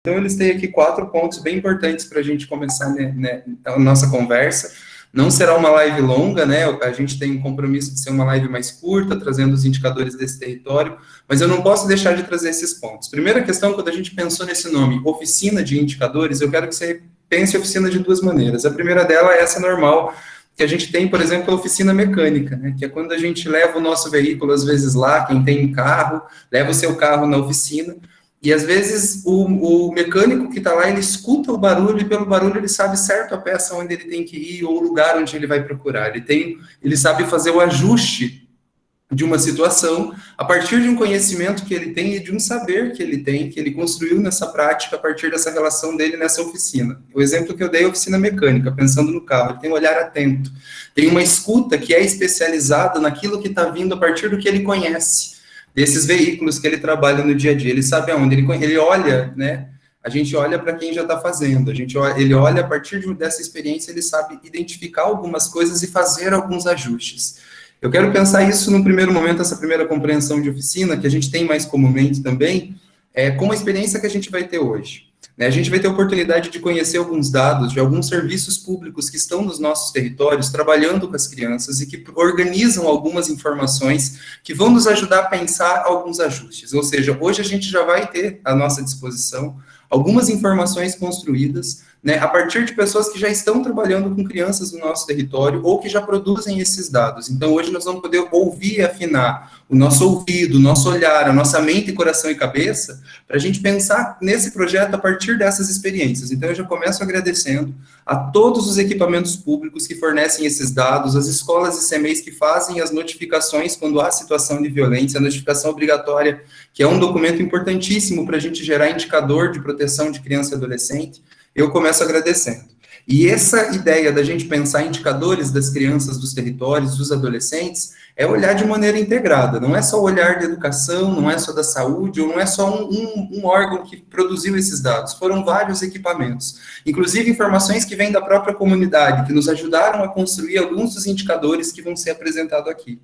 Então, eu listei aqui 4 pontos bem importantes para a gente começar a nossa conversa. Não será uma live longa, né? A gente tem um compromisso de ser uma live mais curta, trazendo os indicadores desse território, mas eu não posso deixar de trazer esses pontos. Primeira questão, quando a gente pensou nesse nome, oficina de indicadores, eu quero que você pense oficina de 2 maneiras. A primeira dela é essa normal, que a gente tem, por exemplo, a oficina mecânica, né? Que é quando a gente leva o nosso veículo, às vezes lá, quem tem um carro, leva o seu carro na oficina, e às vezes o mecânico que está lá, ele escuta o barulho e pelo barulho ele sabe certo a peça onde ele tem que ir ou o lugar onde ele vai procurar. Ele sabe fazer o ajuste de uma situação a partir de um conhecimento que ele tem e de um saber que ele tem, que ele construiu nessa prática a partir dessa relação dele nessa oficina. O exemplo que eu dei é a oficina mecânica, pensando no carro, ele tem um olhar atento, tem uma escuta que é especializada naquilo que está vindo a partir do que ele conhece, desses veículos que ele trabalha no dia a dia, ele sabe aonde, ele olha, né? A gente olha para quem já está fazendo, ele olha a partir dessa experiência, ele sabe identificar algumas coisas e fazer alguns ajustes. Eu quero pensar isso no primeiro momento, essa primeira compreensão de oficina, que a gente tem mais comumente também, com a experiência que a gente vai ter hoje. A gente vai ter a oportunidade de conhecer alguns dados de alguns serviços públicos que estão nos nossos territórios, trabalhando com as crianças e que organizam algumas informações que vão nos ajudar a pensar alguns ajustes. Ou seja, hoje a gente já vai ter à nossa disposição algumas informações construídas, né, a partir de pessoas que já estão trabalhando com crianças no nosso território ou que já produzem esses dados. Então, hoje nós vamos poder ouvir e afinar o nosso ouvido, o nosso olhar, a nossa mente, coração e cabeça, para a gente pensar nesse projeto a partir dessas experiências. Então, eu já começo agradecendo a todos os equipamentos públicos que fornecem esses dados, as escolas e CMEs que fazem as notificações quando há situação de violência, a notificação obrigatória, que é um documento importantíssimo para a gente gerar indicador de proteção de criança e adolescente. Eu começo agradecendo. E essa ideia da gente pensar indicadores das crianças, dos territórios, dos adolescentes, é olhar de maneira integrada. Não é só o olhar da educação, não é só da saúde, ou não é só um órgão que produziu esses dados. Foram vários equipamentos. Inclusive informações que vêm da própria comunidade, que nos ajudaram a construir alguns dos indicadores que vão ser apresentados aqui.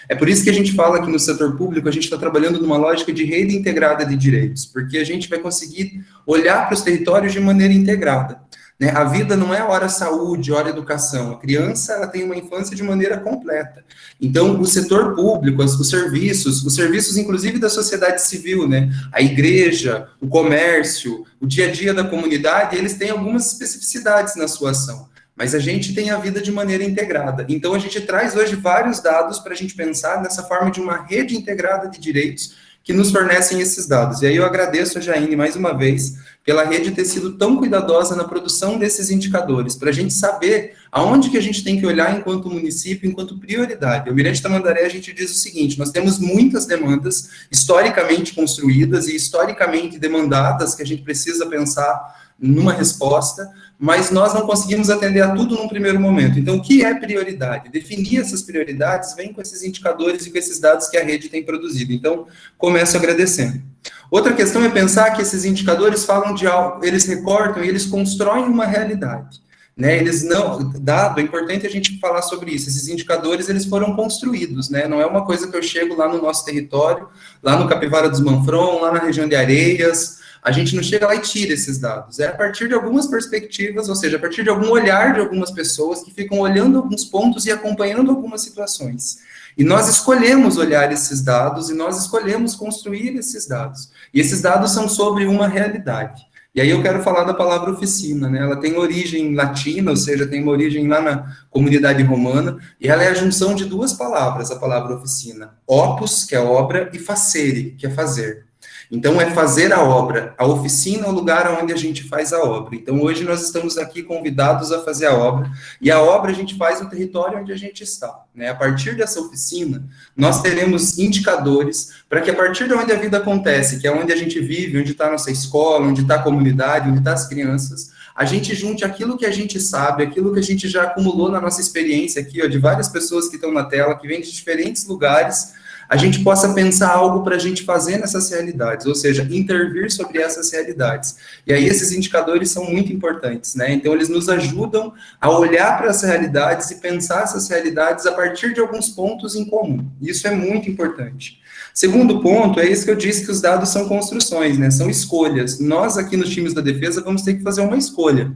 É por isso que a gente fala que no setor público a gente está trabalhando numa lógica de rede integrada de direitos, porque a gente vai conseguir olhar para os territórios de maneira integrada. Né? A vida não é hora saúde, hora educação. A criança ela tem uma infância de maneira completa. Então, o setor público, os serviços inclusive da sociedade civil, né? A igreja, o comércio, o dia a dia da comunidade, eles têm algumas especificidades na sua ação. Mas a gente tem a vida de maneira integrada. Então, a gente traz hoje vários dados para a gente pensar nessa forma de uma rede integrada de direitos que nos fornecem esses dados. E aí eu agradeço a Jaine, mais uma vez, pela rede ter sido tão cuidadosa na produção desses indicadores, para a gente saber aonde que a gente tem que olhar enquanto município, enquanto prioridade. O Mirante Tamandaré, a gente diz o seguinte, nós temos muitas demandas historicamente construídas e historicamente demandadas que a gente precisa pensar numa resposta, mas nós não conseguimos atender a tudo num primeiro momento. Então, o que é prioridade? Definir essas prioridades vem com esses indicadores e com esses dados que a rede tem produzido. Então, começo agradecendo. Outra questão é pensar que esses indicadores falam de algo, eles recortam e eles constroem uma realidade. Né, é importante a gente falar sobre isso, esses indicadores, eles foram construídos, né, não é uma coisa que eu chego lá no nosso território, lá no Capivara dos Manfron, lá na região de Areias, a gente não chega lá e tira esses dados, é a partir de algumas perspectivas, ou seja, a partir de algum olhar de algumas pessoas que ficam olhando alguns pontos e acompanhando algumas situações. E nós escolhemos olhar esses dados e nós escolhemos construir esses dados. E esses dados são sobre uma realidade. E aí eu quero falar da palavra oficina, né? Ela tem origem latina, ou seja, tem uma origem lá na comunidade romana, e ela é a junção de 2 palavras, a palavra oficina. Opus, que é obra, e facere, que é fazer. Então, é fazer a obra. A oficina é o lugar onde a gente faz a obra. Então, hoje nós estamos aqui convidados a fazer a obra, e a obra a gente faz no território onde a gente está. Né? A partir dessa oficina, nós teremos indicadores para que a partir de onde a vida acontece, que é onde a gente vive, onde está a nossa escola, onde está a comunidade, onde estão as crianças, a gente junte aquilo que a gente sabe, aquilo que a gente já acumulou na nossa experiência aqui, ó, de várias pessoas que estão na tela, que vêm de diferentes lugares, a gente possa pensar algo para a gente fazer nessas realidades, ou seja, intervir sobre essas realidades. E aí esses indicadores são muito importantes, né? Então eles nos ajudam a olhar para essas realidades e pensar essas realidades a partir de alguns pontos em comum. Isso é muito importante. Segundo ponto, é isso que eu disse, que os dados são construções, né? São escolhas. Nós, aqui nos times da defesa, vamos ter que fazer uma escolha.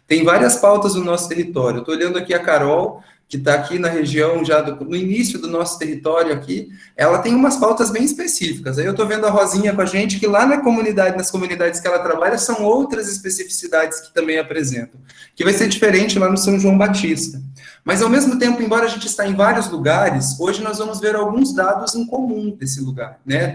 Tem várias pautas no nosso território. Estou olhando aqui a Carol, que está aqui na região, já no início do nosso território aqui, ela tem umas pautas bem específicas. Aí eu estou vendo a Rosinha com a gente, que lá na comunidade, nas comunidades que ela trabalha, são outras especificidades que também apresentam, que vai ser diferente lá no São João Batista. Mas, ao mesmo tempo, embora a gente está em vários lugares, hoje nós vamos ver alguns dados em comum desse lugar, né,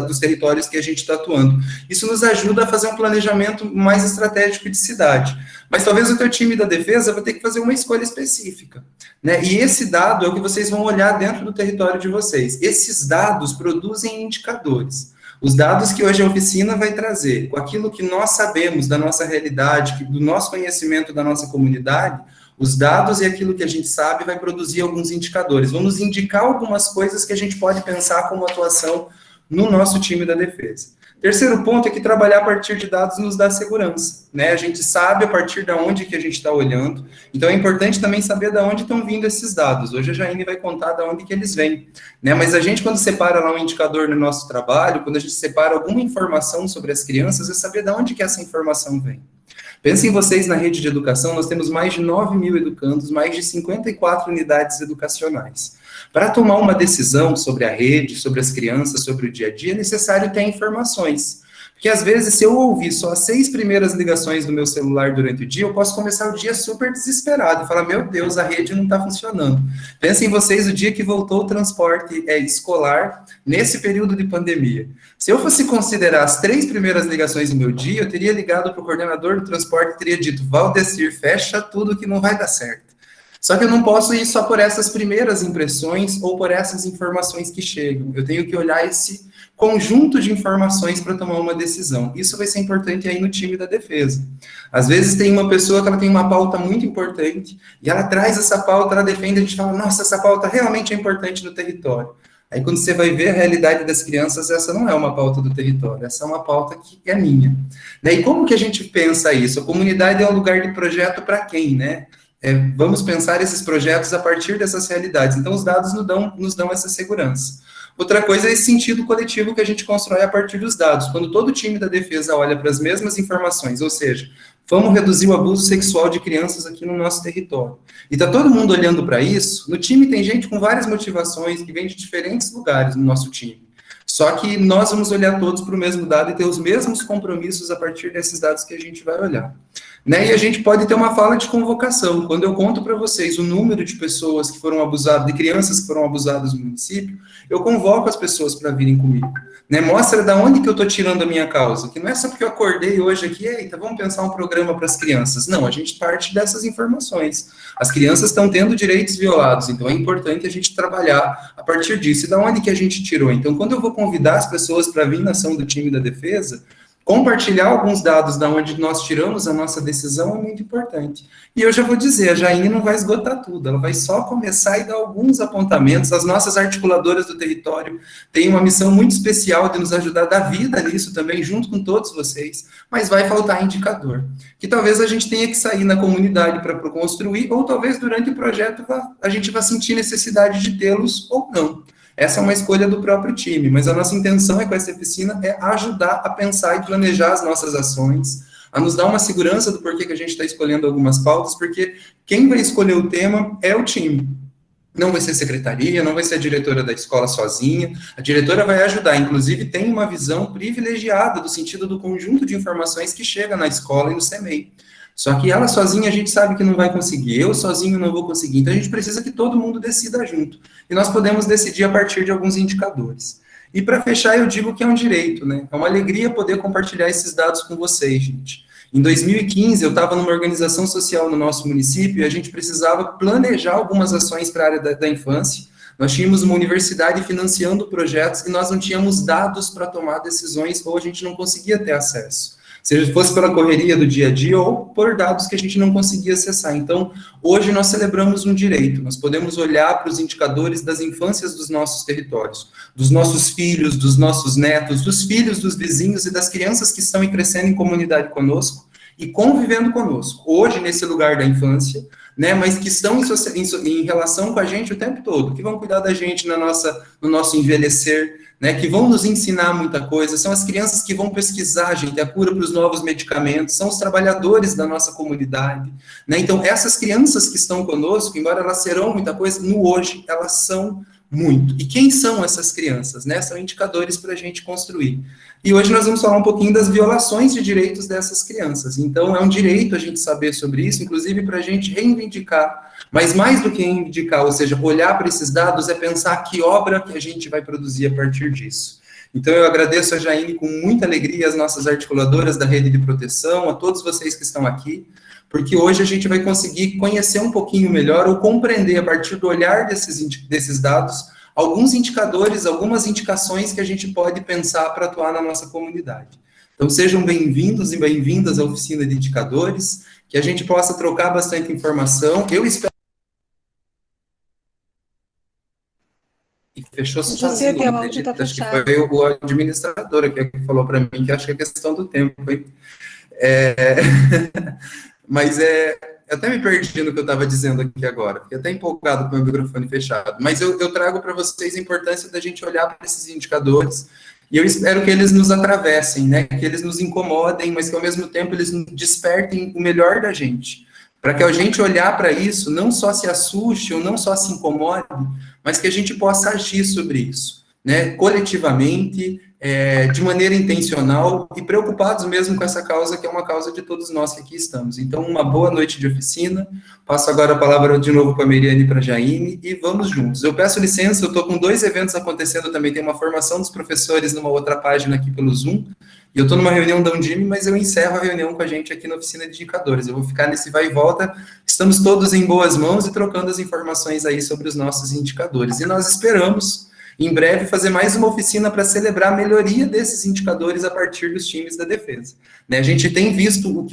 dos territórios que a gente está atuando. Isso nos ajuda a fazer um planejamento mais estratégico de cidade. Mas talvez o teu time da defesa vai ter que fazer uma escolha específica, né? E esse dado é o que vocês vão olhar dentro do território de vocês. Esses dados produzem indicadores. Os dados que hoje a oficina vai trazer, com aquilo que nós sabemos da nossa realidade, do nosso conhecimento da nossa comunidade, os dados e aquilo que a gente sabe vai produzir alguns indicadores, vão nos indicar algumas coisas que a gente pode pensar como atuação no nosso time da defesa. Terceiro ponto é que trabalhar a partir de dados nos dá segurança, né? A gente sabe a partir de onde que a gente está olhando, então é importante também saber de onde estão vindo esses dados. Hoje a Jaine vai contar de onde que eles vêm, né? Mas a gente, quando separa lá um indicador no nosso trabalho, quando a gente separa alguma informação sobre as crianças, é saber de onde que essa informação vem. Pensem vocês na rede de educação, nós temos mais de 9 mil educandos, mais de 54 unidades educacionais. Para tomar uma decisão sobre a rede, sobre as crianças, sobre o dia a dia, é necessário ter informações. Porque, às vezes, se eu ouvir só as 6 primeiras ligações do meu celular durante o dia, eu posso começar o dia super desesperado e falar, meu Deus, a rede não está funcionando. Pensem vocês o dia que voltou o transporte escolar nesse período de pandemia. Se eu fosse considerar as 3 primeiras ligações do meu dia, eu teria ligado para o coordenador do transporte e teria dito, Valdecir, fecha tudo que não vai dar certo. Só que eu não posso ir só por essas primeiras impressões ou por essas informações que chegam. Eu tenho que olhar esse conjunto de informações para tomar uma decisão. Isso vai ser importante aí no time da defesa. Às vezes tem uma pessoa que ela tem uma pauta muito importante e ela traz essa pauta, ela defende, a gente fala, nossa, essa pauta realmente é importante no território. Aí quando você vai ver a realidade das crianças, essa não é uma pauta do território, essa é uma pauta que é minha. E como que a gente pensa isso? A comunidade é um lugar de projeto para quem, né? Vamos pensar esses projetos a partir dessas realidades. Então, os dados nos dão essa segurança. Outra coisa é esse sentido coletivo que a gente constrói a partir dos dados. Quando todo o time da defesa olha para as mesmas informações, ou seja, vamos reduzir o abuso sexual de crianças aqui no nosso território. E está todo mundo olhando para isso. No time tem gente com várias motivações que vem de diferentes lugares no nosso time. Só que nós vamos olhar todos para o mesmo dado e ter os mesmos compromissos a partir desses dados que a gente vai olhar. Né? E a gente pode ter uma fala de convocação. Quando eu conto para vocês o número de pessoas que foram abusadas, de crianças que foram abusadas no município, eu convoco as pessoas para virem comigo. Né? Mostra de onde que eu estou tirando a minha causa. Que não é só porque eu acordei hoje aqui, eita, vamos pensar um programa para as crianças. Não, a gente parte dessas informações. As crianças estão tendo direitos violados, então é importante a gente trabalhar a partir disso. E de onde que a gente tirou? Então, quando eu vou convidar as pessoas para vir na ação do time da defesa, compartilhar alguns dados da onde nós tiramos a nossa decisão é muito importante. E eu já vou dizer, a Jaine não vai esgotar tudo, ela vai só começar e dar alguns apontamentos. As nossas articuladoras do território têm uma missão muito especial de nos ajudar a dar vida nisso também, junto com todos vocês, mas vai faltar indicador, que talvez a gente tenha que sair na comunidade para construir, ou talvez durante o projeto a gente vá sentir necessidade de tê-los ou não. Essa é uma escolha do próprio time, mas a nossa intenção com essa oficina é ajudar a pensar e planejar as nossas ações, a nos dar uma segurança do porquê que a gente está escolhendo algumas pautas, porque quem vai escolher o tema é o time. Não vai ser secretaria, não vai ser a diretora da escola sozinha, a diretora vai ajudar, inclusive tem uma visão privilegiada do sentido do conjunto de informações que chega na escola e no CEMEI. Só que ela sozinha a gente sabe que não vai conseguir, eu sozinho não vou conseguir, então a gente precisa que todo mundo decida junto. E nós podemos decidir a partir de alguns indicadores. E para fechar, eu digo que é um direito, né? É uma alegria poder compartilhar esses dados com vocês, gente. Em 2015, eu estava numa organização social no nosso município e a gente precisava planejar algumas ações para a área da infância. Nós tínhamos uma universidade financiando projetos e nós não tínhamos dados para tomar decisões ou a gente não conseguia ter acesso. Seja fosse pela correria do dia a dia ou por dados que a gente não conseguia acessar. Então, hoje nós celebramos um direito, nós podemos olhar para os indicadores das infâncias dos nossos territórios, dos nossos filhos, dos nossos netos, dos filhos dos vizinhos e das crianças que estão crescendo em comunidade conosco e convivendo conosco, hoje nesse lugar da infância, né, mas que estão em relação com a gente o tempo todo, que vão cuidar da gente no nosso envelhecer, né, que vão nos ensinar muita coisa, são as crianças que vão pesquisar, gente, a cura para os novos medicamentos, são os trabalhadores da nossa comunidade, né? Então, essas crianças que estão conosco, embora elas serão muita coisa, no hoje elas são muito. E quem são essas crianças, né? São indicadores para a gente construir. E hoje nós vamos falar um pouquinho das violações de direitos dessas crianças. Então, é um direito a gente saber sobre isso, inclusive para a gente reivindicar. Mas mais do que reivindicar, ou seja, olhar para esses dados, é pensar que obra que a gente vai produzir a partir disso. Então, eu agradeço a Jaine com muita alegria, as nossas articuladoras da rede de proteção, a todos vocês que estão aqui, porque hoje a gente vai conseguir conhecer um pouquinho melhor ou compreender, a partir do olhar desses dados, alguns indicadores, algumas indicações que a gente pode pensar para atuar na nossa comunidade. Então, sejam bem-vindos e bem-vindas à oficina de indicadores, que a gente possa trocar bastante informação. Eu espero. E fechou José, sozinho, teu áudio está acho que fechado. foi o administrador que falou para mim, que acho que é questão do tempo. Mas eu até me perdi no que eu estava dizendo aqui agora, fiquei até empolgado com o meu microfone fechado. Mas eu trago para vocês a importância da gente olhar para esses indicadores, e eu espero que eles nos atravessem, né? Que eles nos incomodem, mas que ao mesmo tempo eles despertem o melhor da gente. Para que a gente olhar para isso, não só se assuste ou não só se incomode, mas que a gente possa agir sobre isso, né? Coletivamente, de maneira intencional e preocupados mesmo com essa causa, que é uma causa de todos nós que aqui estamos. Então, uma boa noite de oficina. Passo agora a palavra de novo para a Meriane e para a Jaime, e vamos juntos. Eu peço licença, eu estou com 2 eventos acontecendo também, tem uma formação dos professores numa outra página aqui pelo Zoom, e eu estou numa reunião da Undime, mas eu encerro a reunião com a gente aqui na oficina de indicadores. Eu vou ficar nesse vai e volta, estamos todos em boas mãos e trocando as informações aí sobre os nossos indicadores. E nós esperamos em breve fazer mais uma oficina para celebrar a melhoria desses indicadores a partir dos times da defesa. Né, a gente tem visto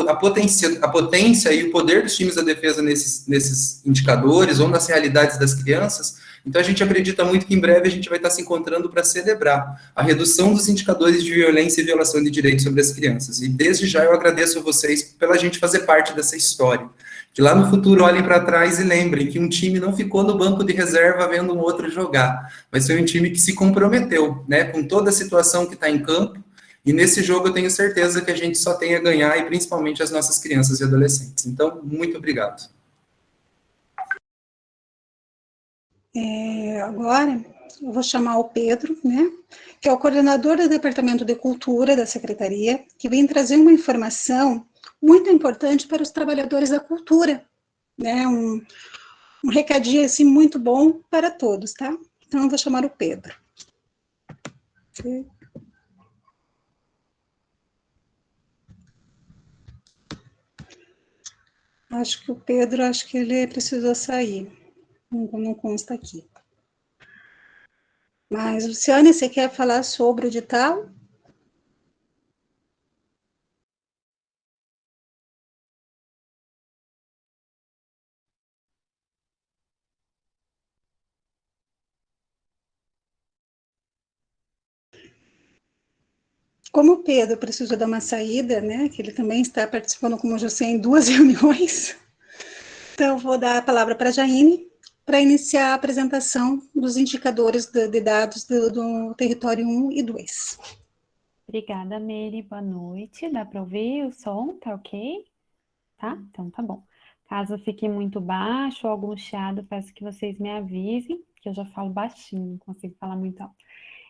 a potência e o poder dos times da defesa nesses indicadores ou nas realidades das crianças, então a gente acredita muito que em breve a gente vai estar se encontrando para celebrar a redução dos indicadores de violência e violação de direitos sobre as crianças. E desde já eu agradeço a vocês pela gente fazer parte dessa história. Que lá no futuro olhem para trás e lembrem que um time não ficou no banco de reserva vendo um outro jogar, mas foi um time que se comprometeu, né, com toda a situação que está em campo, e nesse jogo eu tenho certeza que a gente só tem a ganhar, e principalmente as nossas crianças e adolescentes. Então, muito obrigado. Agora, eu vou chamar o Pedro, né, que é o coordenador do Departamento de Cultura da Secretaria, que vem trazer uma informação muito importante para os trabalhadores da cultura, né, um recadinho, assim, muito bom para todos, tá? Então, eu vou chamar o Pedro. Sim. Acho que o Pedro, ele precisou sair, não consta aqui. Mas, Luciane, você quer falar sobre o edital? Como o Pedro precisou dar uma saída, né, que ele também está participando, como eu já sei, em 2 reuniões, então eu vou dar a palavra para a Jaine, para iniciar a apresentação dos indicadores de dados do território 1 e 2. Obrigada, Mary. Boa noite. Dá para ouvir o som? Tá ok? Tá? Então tá bom. Caso fique muito baixo ou algum chiado, peço que vocês me avisem, que eu já falo baixinho, não consigo falar muito alto.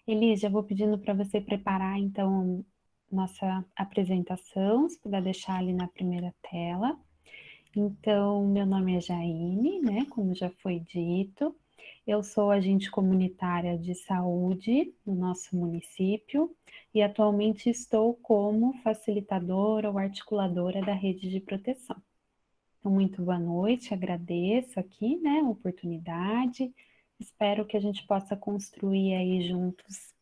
Elis, já vou pedindo para você preparar, então, nossa apresentação, se puder deixar ali na primeira tela. Então, meu nome é Jaine, né, como já foi dito. Eu sou agente comunitária de saúde no nosso município e atualmente estou como facilitadora ou articuladora da rede de proteção. Então, muito boa noite, agradeço aqui, né, a oportunidade. Espero que a gente possa construir aí juntos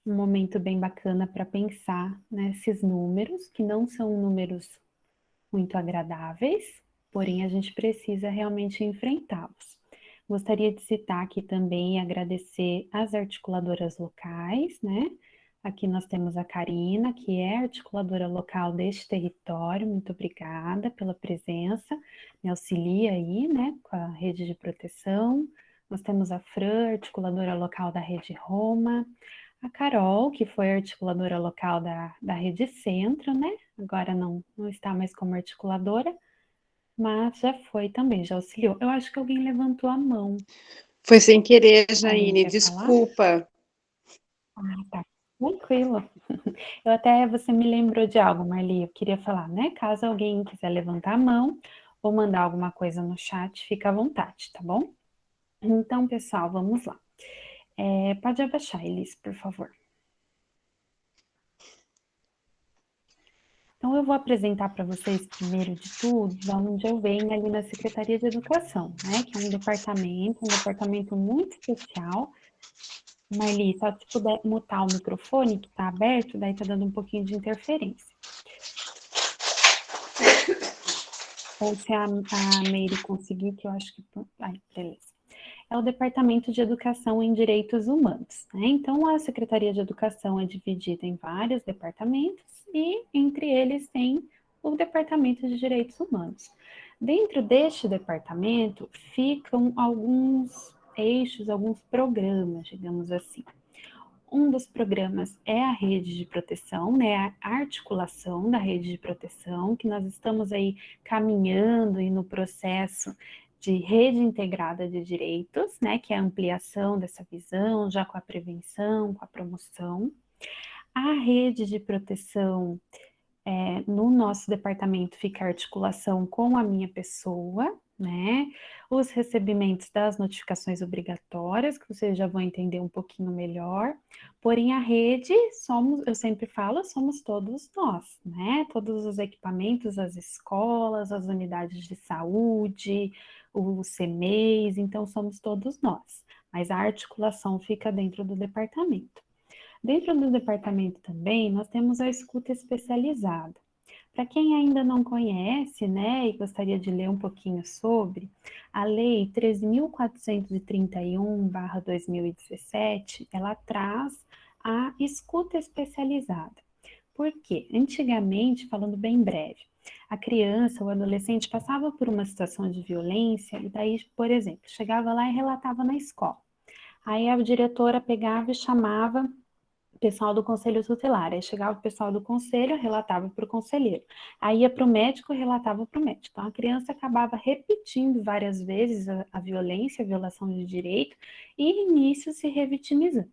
um momento bem bacana para pensar nesses números, que não são números muito agradáveis, porém a gente precisa realmente enfrentá-los. Gostaria de citar aqui também e agradecer as articuladoras locais, né? Aqui nós temos a Karina, que é articuladora local deste território, muito obrigada pela presença, me auxilia aí, né, com a rede de proteção, Nós temos a Fran, articuladora local da Rede Roma, a Carol, que foi articuladora local da Rede Centro, né? Agora não está mais como articuladora, mas já foi também, já auxiliou. Eu acho que alguém levantou a mão. Foi sem querer, Alguém Jaine, quer falar? desculpa. Ah, tá. Tranquilo. Eu até, você me lembrou de algo, Marli, eu queria falar, né? Caso alguém quiser levantar a mão ou mandar alguma coisa no chat, fica à vontade, tá bom? Então, pessoal, vamos lá. Pode abaixar, Elis, por favor. Então, eu vou apresentar para vocês, primeiro de tudo, de onde eu venho ali na Secretaria de Educação, né? Que é um departamento muito especial. Marli, só se puder mutar o microfone, que está aberto, daí está dando um pouquinho de interferência. Ou se a Meire conseguir, que eu acho que... Ai, beleza. É o Departamento de Educação em Direitos Humanos, né? Então, a Secretaria de Educação é dividida em vários departamentos e, entre eles, tem o Departamento de Direitos Humanos. Dentro deste departamento, ficam alguns eixos, alguns programas, digamos assim. Um dos programas é a rede de proteção, né, a articulação da rede de proteção, que nós estamos aí caminhando e no processo de rede integrada de direitos, né, que é a ampliação dessa visão, já com a prevenção, com a promoção. A rede de proteção, no nosso departamento fica a articulação com a minha pessoa, né? Os recebimentos das notificações obrigatórias, que vocês já vão entender um pouquinho melhor. Porém, a rede, eu sempre falo, somos todos nós, né? Todos os equipamentos, as escolas, as unidades de saúde, o CMEIs, então somos todos nós. Mas a articulação fica dentro do departamento. Dentro do departamento também, nós temos a escuta especializada. Para quem ainda não conhece, né, e gostaria de ler um pouquinho sobre, a Lei 13.431/2017, ela traz a escuta especializada. Por quê? Antigamente, falando bem breve, a criança ou adolescente passava por uma situação de violência e daí, por exemplo, chegava lá e relatava na escola. Aí a diretora pegava e chamava o pessoal do conselho tutelar. Aí chegava o pessoal do conselho, relatava para o conselheiro. Aí ia para o médico, relatava para o médico. Então a criança acabava repetindo várias vezes a violência, a violação de direito, e nisso se revitimizando.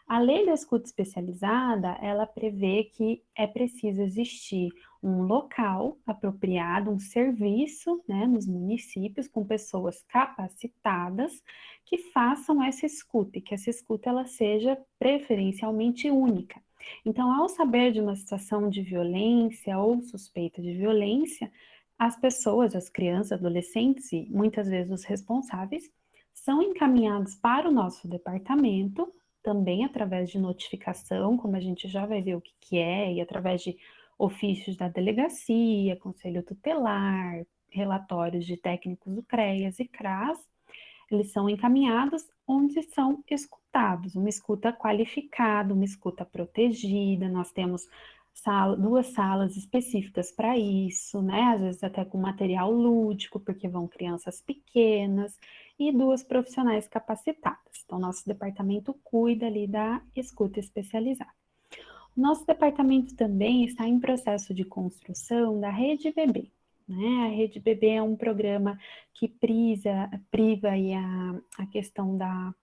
A lei da escuta especializada, ela prevê que é preciso existir um local apropriado, um serviço, né, nos municípios com pessoas capacitadas que façam essa escuta e que essa escuta ela seja preferencialmente única. Então, ao saber de uma situação de violência ou suspeita de violência, as pessoas, as crianças, adolescentes e muitas vezes os responsáveis são encaminhados para o nosso departamento, também através de notificação, como a gente já vai ver o que é, e através de ofícios da delegacia, conselho tutelar, relatórios de técnicos do CREAS e CRAS, eles são encaminhados onde são escutados, uma escuta qualificada, uma escuta protegida, nós temos duas salas específicas para isso, né? Às vezes até com material lúdico, porque vão crianças pequenas, e duas profissionais capacitadas. Então, nosso departamento cuida ali da escuta especializada. O nosso departamento também está em processo de construção da Rede Bebê, né? A Rede Bebê é um programa que priva aí a questão da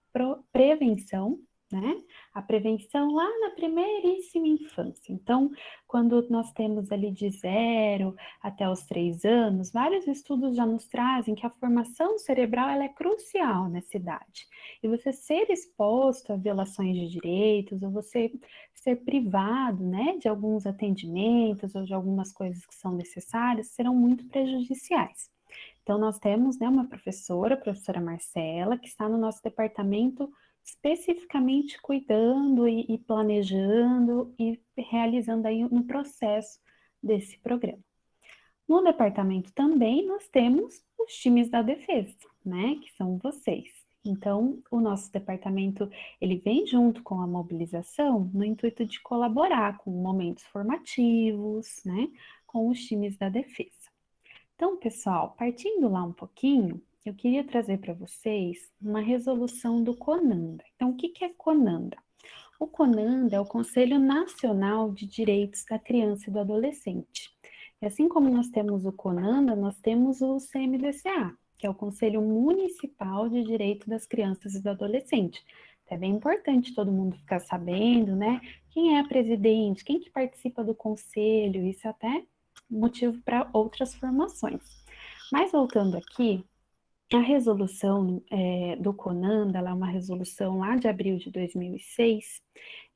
prevenção, né? A prevenção lá na primeiríssima infância. Então, quando nós temos ali de 0 até os 3 anos, vários estudos já nos trazem que a formação cerebral ela é crucial nessa idade. E você ser exposto a violações de direitos, ou você ser privado, né, de alguns atendimentos ou de algumas coisas que são necessárias, serão muito prejudiciais. Então, nós temos, né, uma professora, a professora Marcela, que está no nosso departamento especificamente cuidando e planejando e realizando aí no processo desse programa. No departamento também nós temos os times da defesa, né, que são vocês. Então, o nosso departamento, ele vem junto com a mobilização no intuito de colaborar com momentos formativos, né, com os times da defesa. Então, pessoal, partindo lá um pouquinho, eu queria trazer para vocês uma resolução do CONANDA. Então, o que é CONANDA? O CONANDA é o Conselho Nacional de Direitos da Criança e do Adolescente. E assim como nós temos o CONANDA, nós temos o CMDCA, que é o Conselho Municipal de Direitos das Crianças e do Adolescente. É bem importante todo mundo ficar sabendo, né? Quem é a presidente, quem que participa do conselho, isso é até motivo para outras formações. Mas voltando aqui, a resolução do CONANDA, ela é uma resolução lá de abril de 2006,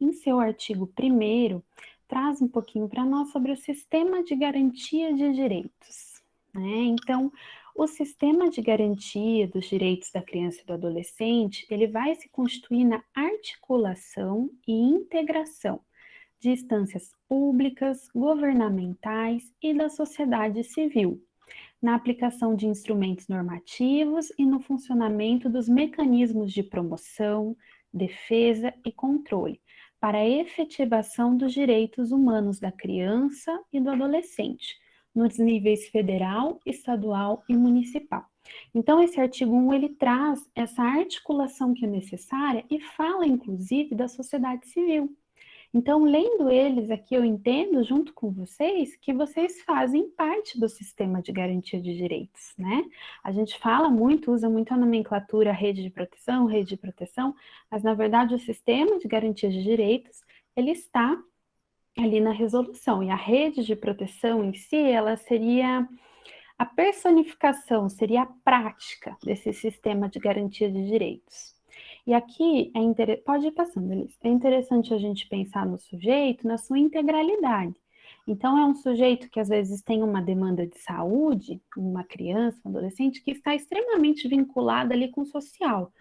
em seu artigo 1º, traz um pouquinho para nós sobre o sistema de garantia de direitos, né? Então, o sistema de garantia dos direitos da criança e do adolescente, ele vai se constituir na articulação e integração de instâncias públicas, governamentais e da sociedade civil, na aplicação de instrumentos normativos e no funcionamento dos mecanismos de promoção, defesa e controle, para a efetivação dos direitos humanos da criança e do adolescente, nos níveis federal, estadual e municipal. Então, esse artigo 1, ele traz essa articulação que é necessária e fala, inclusive, da sociedade civil. Então, lendo eles aqui, eu entendo, junto com vocês, que vocês fazem parte do sistema de garantia de direitos, né? A gente fala muito, usa muito a nomenclatura rede de proteção, mas, na verdade, o sistema de garantia de direitos, ele está ali na resolução, e a rede de proteção em si, ela seria a personificação, seria a prática desse sistema de garantia de direitos. E aqui, pode ir passando, Elis. É interessante a gente pensar no sujeito na sua integralidade. Então, é um sujeito que às vezes tem uma demanda de saúde, uma criança, um adolescente, que está extremamente vinculada ali com o social.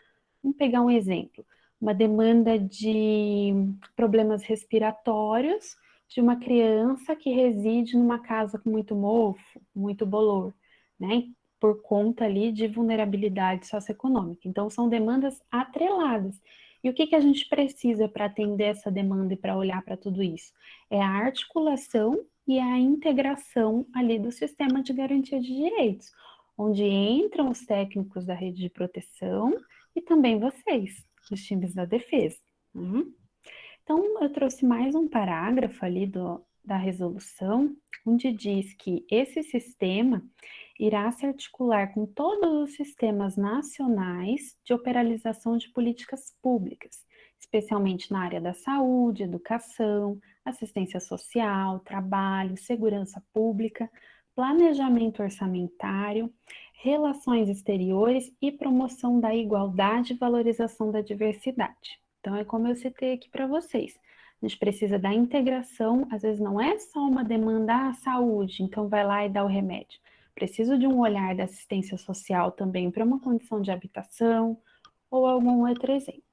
Vamos pegar um exemplo. Uma demanda de problemas respiratórios de uma criança que reside numa casa com muito mofo, muito bolor, né? Por conta ali de vulnerabilidade socioeconômica. Então, são demandas atreladas. E o que a gente precisa para atender essa demanda e para olhar para tudo isso? É a articulação e a integração ali do sistema de garantia de direitos, onde entram os técnicos da rede de proteção e também vocês, os times da defesa. Então, eu trouxe mais um parágrafo ali da resolução, onde diz que esse sistema irá se articular com todos os sistemas nacionais de operação de políticas públicas, especialmente na área da saúde, educação, assistência social, trabalho, segurança pública, planejamento orçamentário, relações exteriores e promoção da igualdade e valorização da diversidade. Então, é como eu citei aqui para vocês. A gente precisa da integração, às vezes não é só uma demanda à saúde, então vai lá e dá o remédio. Preciso de um olhar da assistência social também para uma condição de habitação ou algum outro exemplo.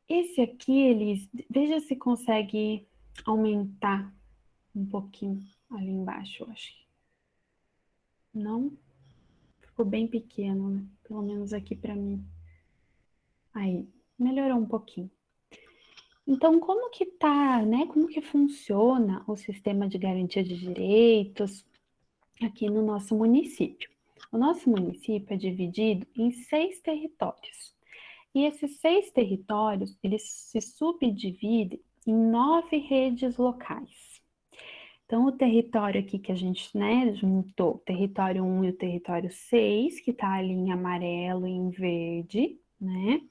Esse aqui, Elis, veja se consegue aumentar um pouquinho ali embaixo, eu acho. Não? Ficou bem pequeno, né? Pelo menos aqui para mim. Aí, melhorou um pouquinho. Então, como que tá, né? Como que funciona o sistema de garantia de direitos aqui no nosso município? O nosso município é dividido em 6 territórios. E esses 6 territórios, eles se subdividem em 9 redes locais. Então, o território aqui que a gente, né, juntou, o território 1 e o território 6, que tá ali em amarelo e em verde, né?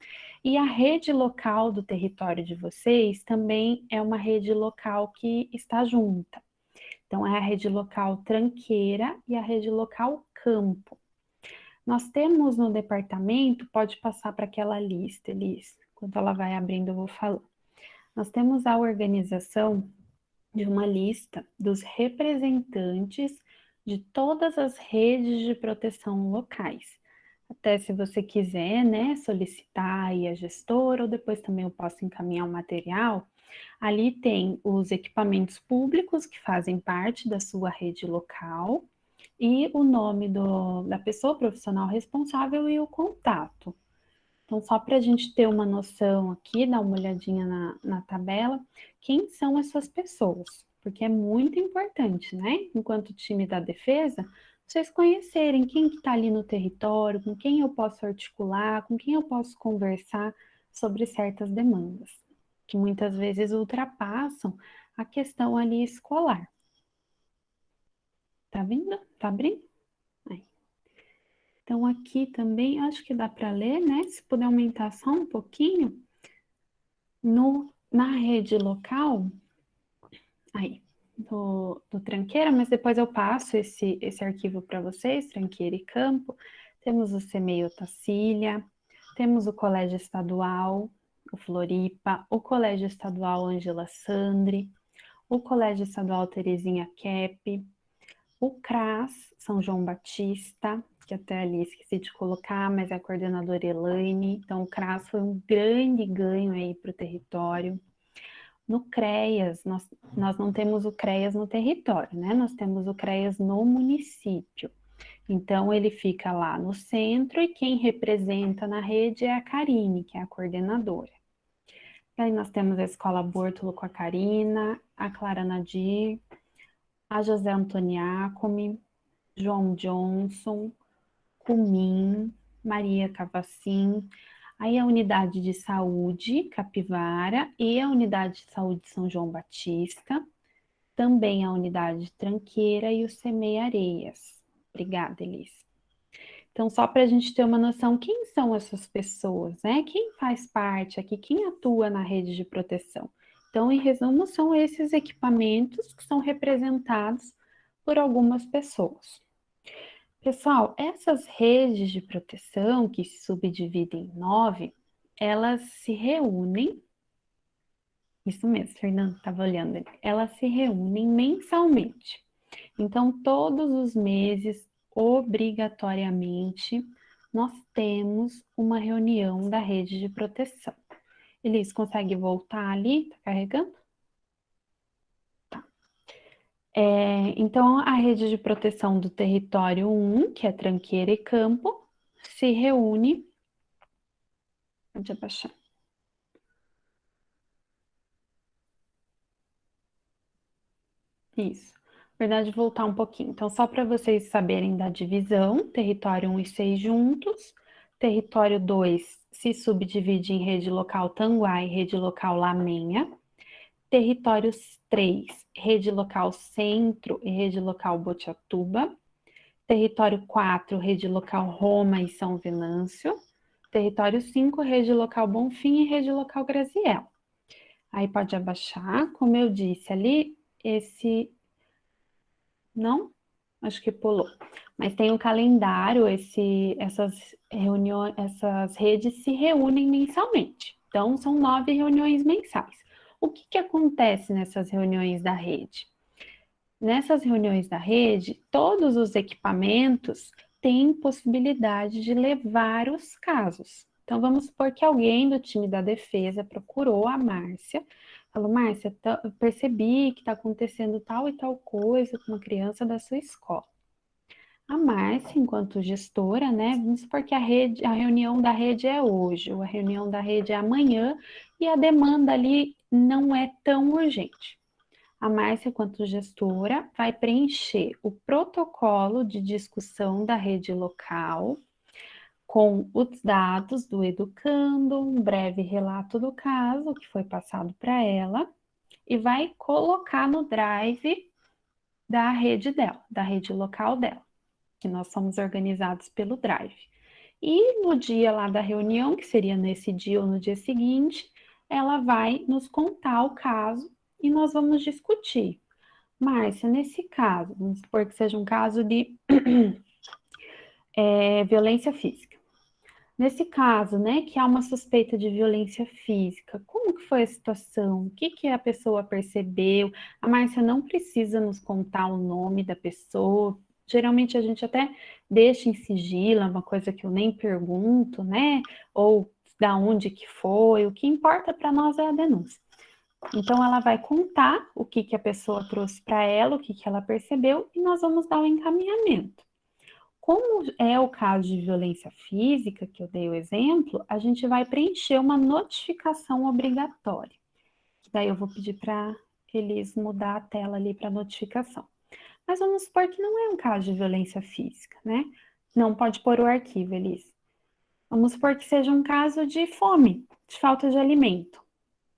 E a rede local do território de vocês também é uma rede local que está junta. Então, é a rede local Tranqueira e a rede local Campo. Nós temos no departamento, pode passar para aquela lista, Elis, quando ela vai abrindo eu vou falar. Nós temos a organização de uma lista dos representantes de todas as redes de proteção locais. Até se você quiser, né, solicitar aí a gestora, ou depois também eu posso encaminhar o material. Ali tem os equipamentos públicos que fazem parte da sua rede local e o nome da pessoa profissional responsável e o contato. Então, só para a gente ter uma noção aqui, dar uma olhadinha na tabela, quem são essas pessoas? Porque é muito importante, né? Enquanto time da defesa, vocês conhecerem quem que está ali no território, com quem eu posso articular, com quem eu posso conversar sobre certas demandas, que muitas vezes ultrapassam a questão ali escolar. Tá vendo? Tá abrindo? Aí. Então, aqui também, acho que dá para ler, né? Se puder aumentar só um pouquinho, na rede local, aí, do Tranqueira, mas depois eu passo esse arquivo para vocês, Tranqueira e Campo. Temos o CEMEI Otacília, temos o Colégio Estadual, o Floripa, o Colégio Estadual Ângela Sandri, o Colégio Estadual Terezinha Kep, o CRAS São João Batista, que até ali esqueci de colocar, mas é a coordenadora Elaine. Então, o CRAS foi um grande ganho aí para o território. No CREAS, nós não temos o CREAS no território, né? Nós temos o CREAS no município. Então, ele fica lá no centro e quem representa na rede é a Karine, que é a coordenadora. E aí nós temos a Escola Bórtolo com a Karina, a Clara Nadir, a José Antoniacomi, João Johnson, Cumim, Maria Cavacim, aí a Unidade de Saúde Capivara e a Unidade de Saúde São João Batista, também a Unidade de Tranqueira e o CEMEI Areias. Obrigada, Elis. Então, só para a gente ter uma noção, quem são essas pessoas, né? Quem faz parte aqui, quem atua na rede de proteção? Então, em resumo, são esses equipamentos que são representados por algumas pessoas. Pessoal, essas redes de proteção, que se subdividem em 9, elas se reúnem, isso mesmo, Fernando estava olhando ali, elas se reúnem mensalmente. Então, todos os meses, obrigatoriamente, nós temos uma reunião da rede de proteção. Elis, consegue voltar ali? Tá carregando? Então, a rede de proteção do território 1, que é Tranqueira e Campo, se reúne. Pode abaixar. Isso. Na verdade, voltar um pouquinho. Então, só para vocês saberem da divisão, território 1 e 6 juntos, território 2 se subdivide em rede local Tanguá e rede local Lamenha, território 3, rede local Centro e rede local Botiatuba, território 4, rede local Roma e São Venâncio, território 5, rede local Bonfim e rede local Graziel. Aí pode abaixar, como eu disse ali, não? Acho que pulou. Mas tem um calendário, essas reuniões, essas redes se reúnem mensalmente. Então, são 9 reuniões mensais. O que acontece nessas reuniões da rede? Nessas reuniões da rede, todos os equipamentos têm possibilidade de levar os casos. Então, vamos supor que alguém do time da defesa procurou a Márcia, falou, Márcia, percebi que está acontecendo tal e tal coisa com uma criança da sua escola. A Márcia, enquanto gestora, né, vamos supor que a reunião da rede é hoje, ou a reunião da rede é amanhã, e a demanda ali não é tão urgente. A Márcia, enquanto gestora, vai preencher o protocolo de discussão da rede local, com os dados do educando, um breve relato do caso que foi passado para ela, e vai colocar no drive da rede dela, da rede local dela, que nós somos organizados pelo drive. E no dia lá da reunião, que seria nesse dia ou no dia seguinte, ela vai nos contar o caso e nós vamos discutir. Márcia, nesse caso, vamos supor que seja um caso de violência física. Nesse caso, né, que há uma suspeita de violência física, como que foi a situação? O que a pessoa percebeu? A Márcia não precisa nos contar o nome da pessoa. Geralmente a gente até deixa em sigilo, é uma coisa que eu nem pergunto, né? Ou da onde que foi. O que importa para nós é a denúncia. Então, ela vai contar o que a pessoa trouxe para ela, o que ela percebeu, e nós vamos dar o encaminhamento. Como é o caso de violência física, que eu dei o exemplo, a gente vai preencher uma notificação obrigatória. Daí eu vou pedir para eles mudar a tela ali para notificação. Mas vamos supor que não é um caso de violência física, né? Não pode pôr o arquivo, Elis. Vamos supor que seja um caso de fome, de falta de alimento.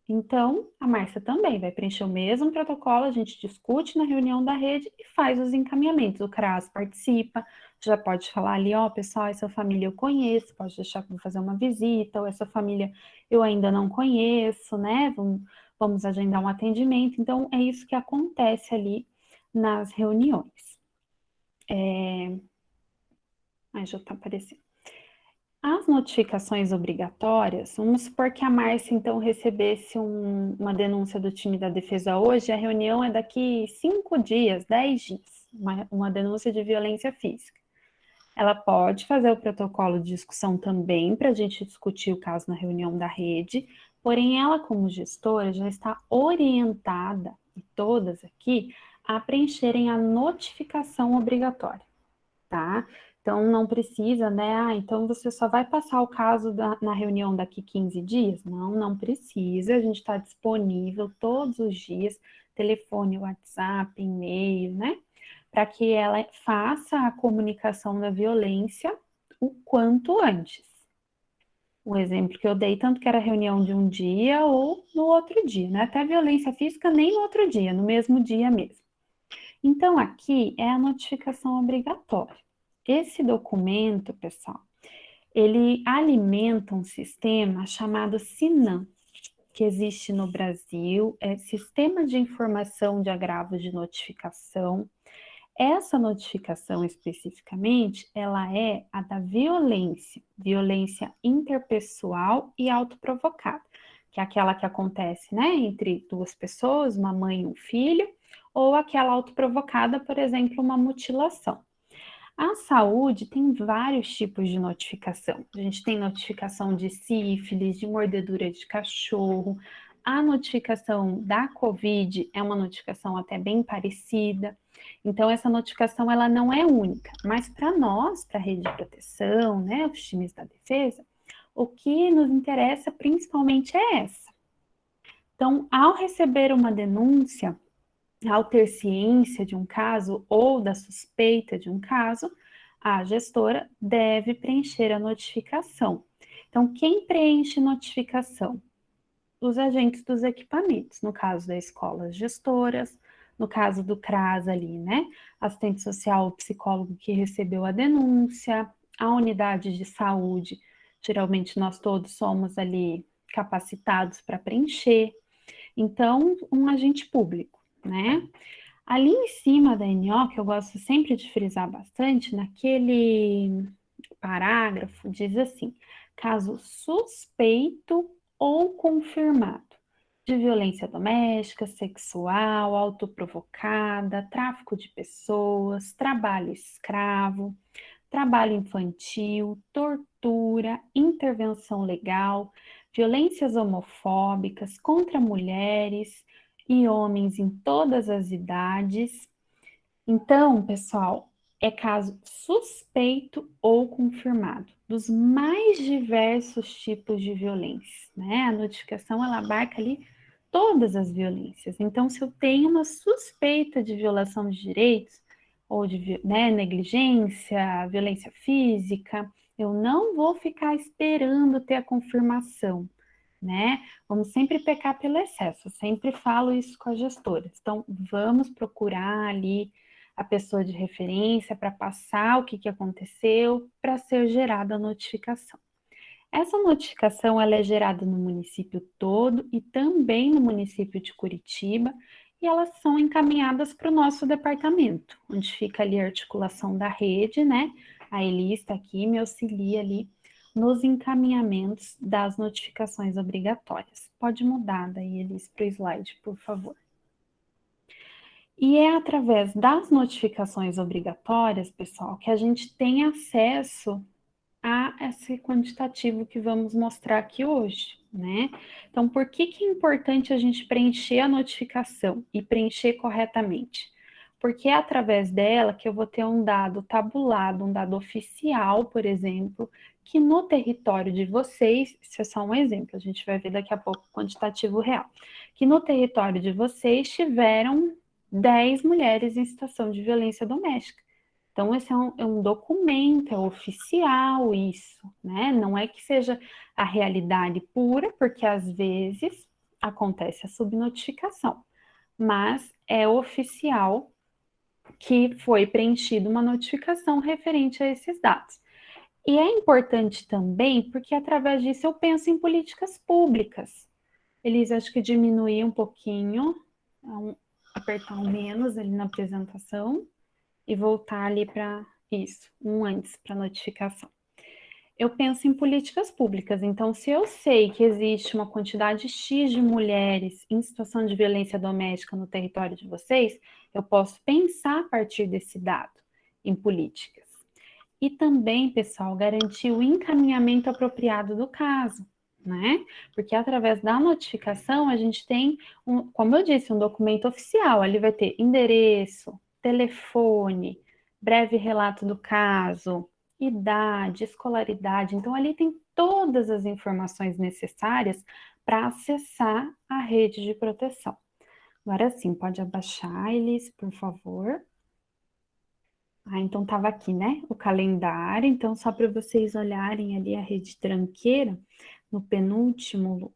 Então, a Márcia também vai preencher o mesmo protocolo, a gente discute na reunião da rede e faz os encaminhamentos. O CRAS participa, já pode falar ali, ó, pessoal, essa família eu conheço, pode deixar que eu vou fazer uma visita, ou essa família eu ainda não conheço, né? Vamos agendar um atendimento. Então, é isso que acontece ali nas reuniões. Já está aparecendo. As notificações obrigatórias, vamos supor que a Márcia, então, recebesse uma denúncia do time da defesa hoje, a reunião é daqui 5 dias, 10 dias, uma denúncia de violência física. Ela pode fazer o protocolo de discussão também, para a gente discutir o caso na reunião da rede, porém ela, como gestora, já está orientada, e todas aqui, a preencherem a notificação obrigatória, tá? Então, não precisa, né? Então você só vai passar o caso na reunião daqui 15 dias? Não precisa. A gente está disponível todos os dias, telefone, WhatsApp, e-mail, né? Para que ela faça a comunicação da violência o quanto antes. O exemplo que eu dei, tanto que era reunião de um dia ou no outro dia, né? Até violência física nem no outro dia, no mesmo dia mesmo. Então, aqui é a notificação obrigatória. Esse documento, pessoal, ele alimenta um sistema chamado SINAM, que existe no Brasil, é Sistema de Informação de Agravos de Notificação. Essa notificação especificamente, ela é a da violência interpessoal e autoprovocada, que é aquela que acontece, né, entre duas pessoas, uma mãe e um filho, ou aquela autoprovocada, por exemplo, uma mutilação. A saúde tem vários tipos de notificação. A gente tem notificação de sífilis, de mordedura de cachorro. A notificação da COVID é uma notificação até bem parecida. Então, essa notificação ela não é única. Mas para nós, para a rede de proteção, né, os times da defesa, o que nos interessa principalmente é essa. Então, ao receber uma denúncia, ao ter ciência de um caso ou da suspeita de um caso, a gestora deve preencher a notificação. Então, quem preenche notificação? Os agentes dos equipamentos, no caso da escola, as gestoras, no caso do CRAS ali, né? Assistente social ou psicólogo que recebeu a denúncia, a unidade de saúde, geralmente nós todos somos ali capacitados para preencher. Então, um agente público, né? Ali em cima da NO, que eu gosto sempre de frisar bastante, naquele parágrafo, diz assim: caso suspeito ou confirmado de violência doméstica, sexual, autoprovocada, tráfico de pessoas, trabalho escravo, trabalho infantil, tortura, intervenção legal, violências homofóbicas contra mulheres e homens em todas as idades. Então, pessoal, é caso suspeito ou confirmado dos mais diversos tipos de violência, né? A notificação ela abarca ali todas as violências. Então, se eu tenho uma suspeita de violação de direitos ou de, né, negligência, violência física, eu não vou ficar esperando ter a confirmação, né? Vamos sempre pecar pelo excesso, eu sempre falo isso com as gestoras. Então, vamos procurar ali a pessoa de referência para passar o que aconteceu para ser gerada a notificação. Essa notificação ela é gerada no município todo e também no município de Curitiba, e elas são encaminhadas para o nosso departamento, onde fica ali a articulação da rede, né? A Elis está aqui, me auxilia ali nos encaminhamentos das notificações obrigatórias. Pode mudar daí, Elis, para o slide, por favor. E é através das notificações obrigatórias, pessoal, que a gente tem acesso a esse quantitativo que vamos mostrar aqui hoje, né? Então, por que é importante a gente preencher a notificação e preencher corretamente? Porque é através dela que eu vou ter um dado tabulado, um dado oficial, por exemplo, que no território de vocês, isso é só um exemplo, a gente vai ver daqui a pouco o quantitativo real, que no território de vocês tiveram, 10 mulheres em situação de violência doméstica. Então, esse é um documento, é oficial isso, né? Não é que seja a realidade pura, porque às vezes acontece a subnotificação, mas é oficial que foi preenchida uma notificação referente a esses dados. E é importante também porque através disso eu penso em políticas públicas. Elisa, acho que diminuir um pouquinho, apertar um menos ali na apresentação e voltar ali para isso, um antes, para notificação. Eu penso em políticas públicas, então se eu sei que existe uma quantidade X de mulheres em situação de violência doméstica no território de vocês, eu posso pensar a partir desse dado em políticas. E também, pessoal, garantir o encaminhamento apropriado do caso, né? Porque através da notificação a gente tem, como eu disse, um documento oficial. Ali vai ter endereço, telefone, breve relato do caso, idade, escolaridade. Então, ali tem todas as informações necessárias para acessar a rede de proteção. Agora sim, pode abaixar, Elis, por favor. Então estava aqui, né, o calendário. Então, só para vocês olharem ali a rede tranqueira, no penúltimo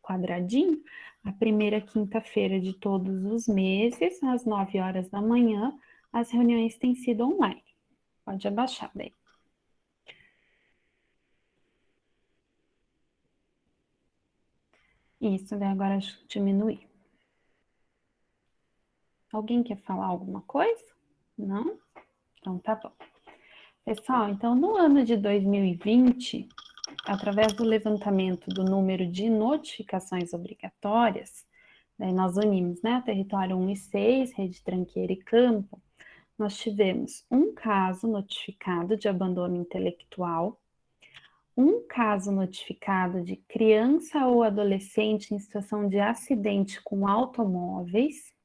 quadradinho, a primeira quinta-feira de todos os meses, às 9 horas da manhã, as reuniões têm sido online. Pode abaixar daí. Isso, daí agora acho que diminuir. Alguém quer falar alguma coisa? Não? Então tá bom. Pessoal, então no ano de 2020, através do levantamento do número de notificações obrigatórias, daí nós unimos, né, território 1 e 6, rede tranqueira e campo, nós tivemos um caso notificado de abandono intelectual, um caso notificado de criança ou adolescente em situação de acidente com automóveis,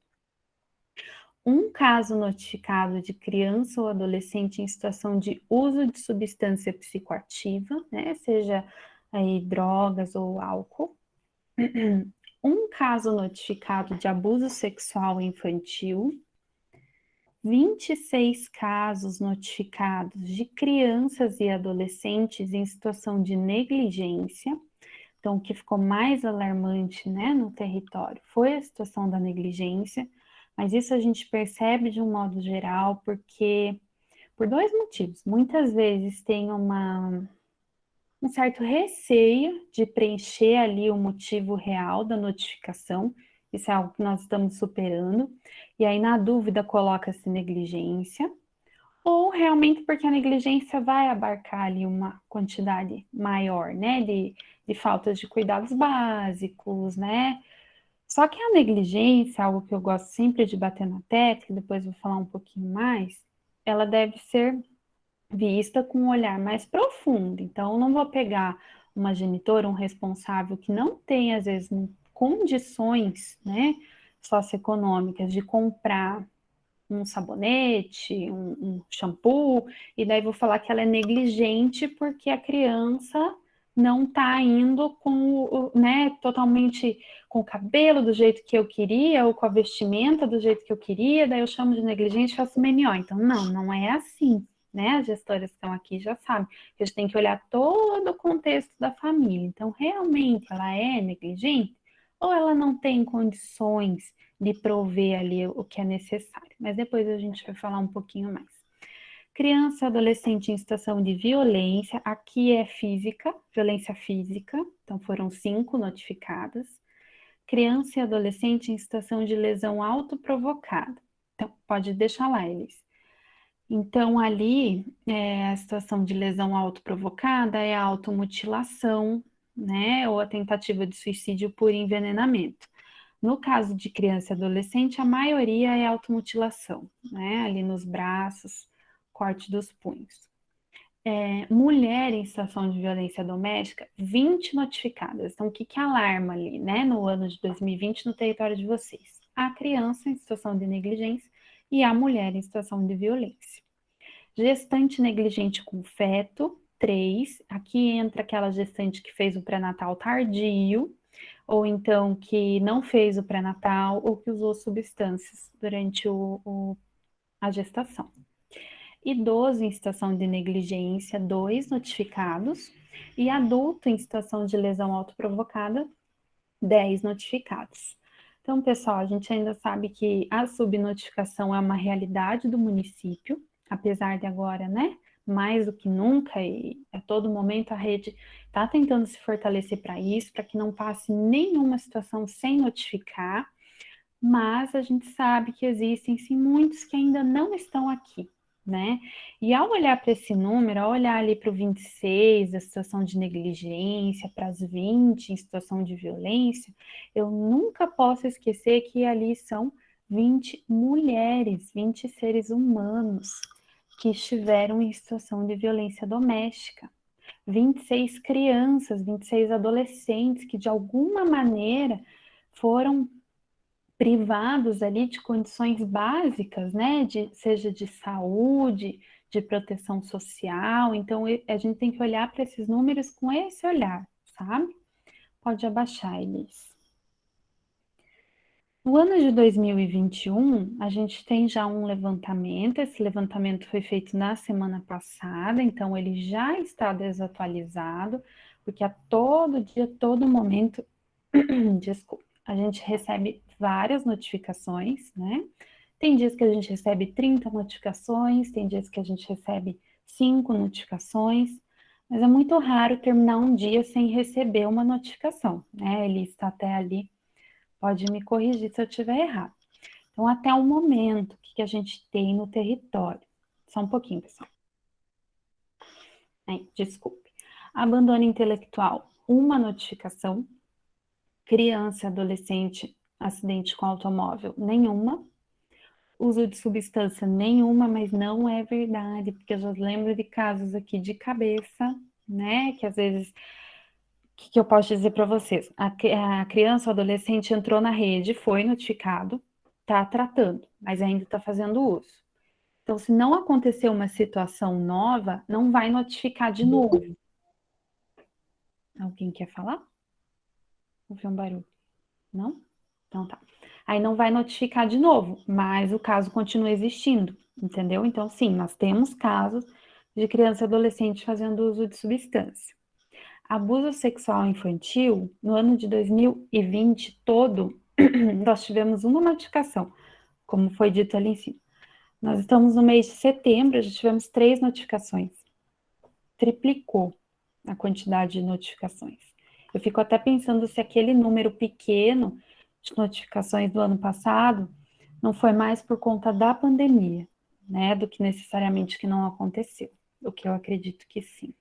um caso notificado de criança ou adolescente em situação de uso de substância psicoativa, né, seja aí drogas ou álcool, um caso notificado de abuso sexual infantil, 26 casos notificados de crianças e adolescentes em situação de negligência. Então, o que ficou mais alarmante, né, no território foi a situação da negligência, mas isso a gente percebe de um modo geral porque, por dois motivos, muitas vezes tem um certo receio de preencher ali o motivo real da notificação, isso é algo que nós estamos superando, e aí na dúvida coloca-se negligência, ou realmente porque a negligência vai abarcar ali uma quantidade maior, né, de faltas de cuidados básicos, né. Só que a negligência, algo que eu gosto sempre de bater na tecla, depois vou falar um pouquinho mais, ela deve ser vista com um olhar mais profundo. Então, eu não vou pegar uma genitora, um responsável que não tem, às vezes, condições, né, socioeconômicas de comprar um sabonete, um shampoo, e daí vou falar que ela é negligente porque a criança não está indo com, né, totalmente com o cabelo do jeito que eu queria, ou com a vestimenta do jeito que eu queria, daí eu chamo de negligente e faço MNO. Então, não é assim, né? As gestoras que estão aqui já sabem que a gente tem que olhar todo o contexto da família. Então, realmente, ela é negligente ou ela não tem condições de prover ali o que é necessário. Mas depois a gente vai falar um pouquinho mais. Criança e adolescente em situação de violência, aqui é física, violência física, então foram 5 notificadas. Criança e adolescente em situação de lesão autoprovocada. Então, pode deixar lá, Elis. Então, ali, a situação de lesão autoprovocada é a automutilação, né, ou a tentativa de suicídio por envenenamento. No caso de criança e adolescente, a maioria é automutilação, né, ali nos braços, corte dos punhos. Mulher em situação de violência doméstica, 20 notificadas. Então, o que alarma ali, né, no ano de 2020 no território de vocês? A criança em situação de negligência e a mulher em situação de violência. Gestante negligente com feto, 3. Aqui entra aquela gestante que fez o pré-natal tardio, ou então que não fez o pré-natal, ou que usou substâncias durante a gestação. Idoso em situação de negligência, 2 notificados, e adulto em situação de lesão autoprovocada, 10 notificados. Então, pessoal, a gente ainda sabe que a subnotificação é uma realidade do município, apesar de agora, né, mais do que nunca e a todo momento a rede está tentando se fortalecer para isso, para que não passe nenhuma situação sem notificar, mas a gente sabe que existem sim muitos que ainda não estão aqui, né? E ao olhar para esse número, ao olhar ali para o 26, a situação de negligência, para as 20 em situação de violência, eu nunca posso esquecer que ali são 20 mulheres, 20 seres humanos que estiveram em situação de violência doméstica. 26 crianças, 26 adolescentes que de alguma maneira foram privados ali de condições básicas, né, seja de saúde, de proteção social. Então, a gente tem que olhar para esses números com esse olhar, sabe? Pode abaixar, Elis. No ano de 2021, a gente tem já um levantamento. Esse levantamento foi feito na semana passada, então ele já está desatualizado, porque a todo dia, todo momento, desculpa, a gente recebe várias notificações, né? Tem dias que a gente recebe 30 notificações, tem dias que a gente recebe 5 notificações, mas é muito raro terminar um dia sem receber uma notificação, né? Ele está até ali, pode me corrigir se eu estiver errado. Então, até o momento, o que a gente tem no território? Só um pouquinho, pessoal. Desculpe. Abandono intelectual, uma notificação. Criança, adolescente, acidente com automóvel, nenhuma. Uso de substância, nenhuma, mas não é verdade, porque eu já lembro de casos aqui de cabeça, né, que às vezes, o que eu posso dizer para vocês? A criança ou adolescente entrou na rede, foi notificado, está tratando, mas ainda está fazendo uso. Então, se não acontecer uma situação nova, não vai notificar de novo. Alguém quer falar? Ouvi um barulho. Não? Então tá. Aí não vai notificar de novo, mas o caso continua existindo, entendeu? Então, sim, nós temos casos de criança e adolescente fazendo uso de substância. Abuso sexual infantil, no ano de 2020 todo, nós tivemos uma notificação, como foi dito ali em cima. Nós estamos no mês de setembro, já tivemos 3 notificações. Triplicou a quantidade de notificações. Eu fico até pensando se aquele número pequeno de notificações do ano passado não foi mais por conta da pandemia, né, do que necessariamente que não aconteceu, o que eu acredito que sim.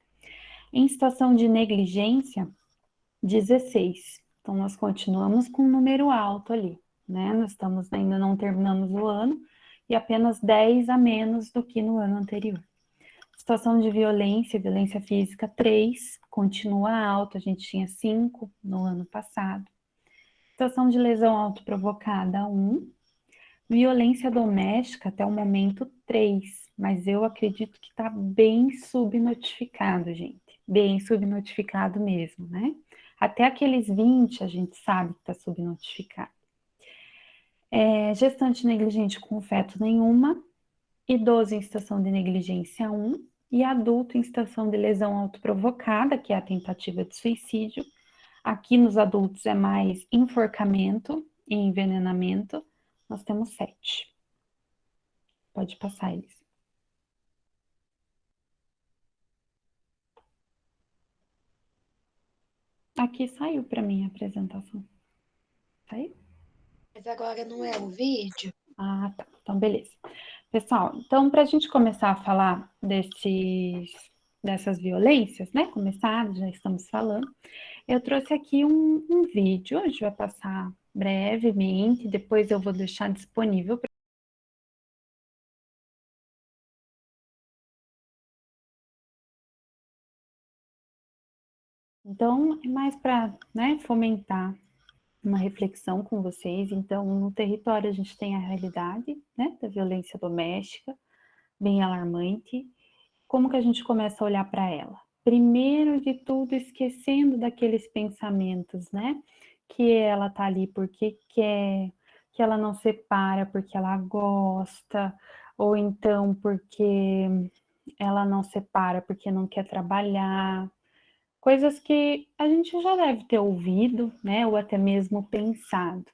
Em situação de negligência, 16. Então, nós continuamos com um número alto ali, né, nós ainda não terminamos o ano, e apenas 10 a menos do que no ano anterior. Situação de violência física, 3, continua alto, a gente tinha 5 no ano passado. Situação de lesão autoprovocada, 1. Violência doméstica, até o momento, 3. Mas eu acredito que está bem subnotificado, gente. Bem subnotificado mesmo, né? Até aqueles 20 a gente sabe que está subnotificado. Gestante negligente com feto, nenhuma. Idoso em situação de negligência, 1. E adulto em situação de lesão autoprovocada, que é a tentativa de suicídio. Aqui nos adultos é mais enforcamento e envenenamento. Nós temos 7. Pode passar, Elis. Aqui saiu para mim a apresentação. Saiu? Mas agora não é o vídeo? Ah, tá. Então, beleza. Pessoal, então, para a gente começar a falar dessas violências, né? Começar, já estamos falando. Eu trouxe aqui um vídeo, a gente vai passar brevemente, depois eu vou deixar disponível. Então, é mais para, né, fomentar uma reflexão com vocês. Então, no território a gente tem a realidade, né, da violência doméstica, bem alarmante. Como que a gente começa a olhar para ela? Primeiro de tudo, esquecendo daqueles pensamentos, né, que ela tá ali porque quer, que ela não separa porque ela gosta, ou então porque ela não separa porque não quer trabalhar. Coisas que a gente já deve ter ouvido, né, ou até mesmo pensado.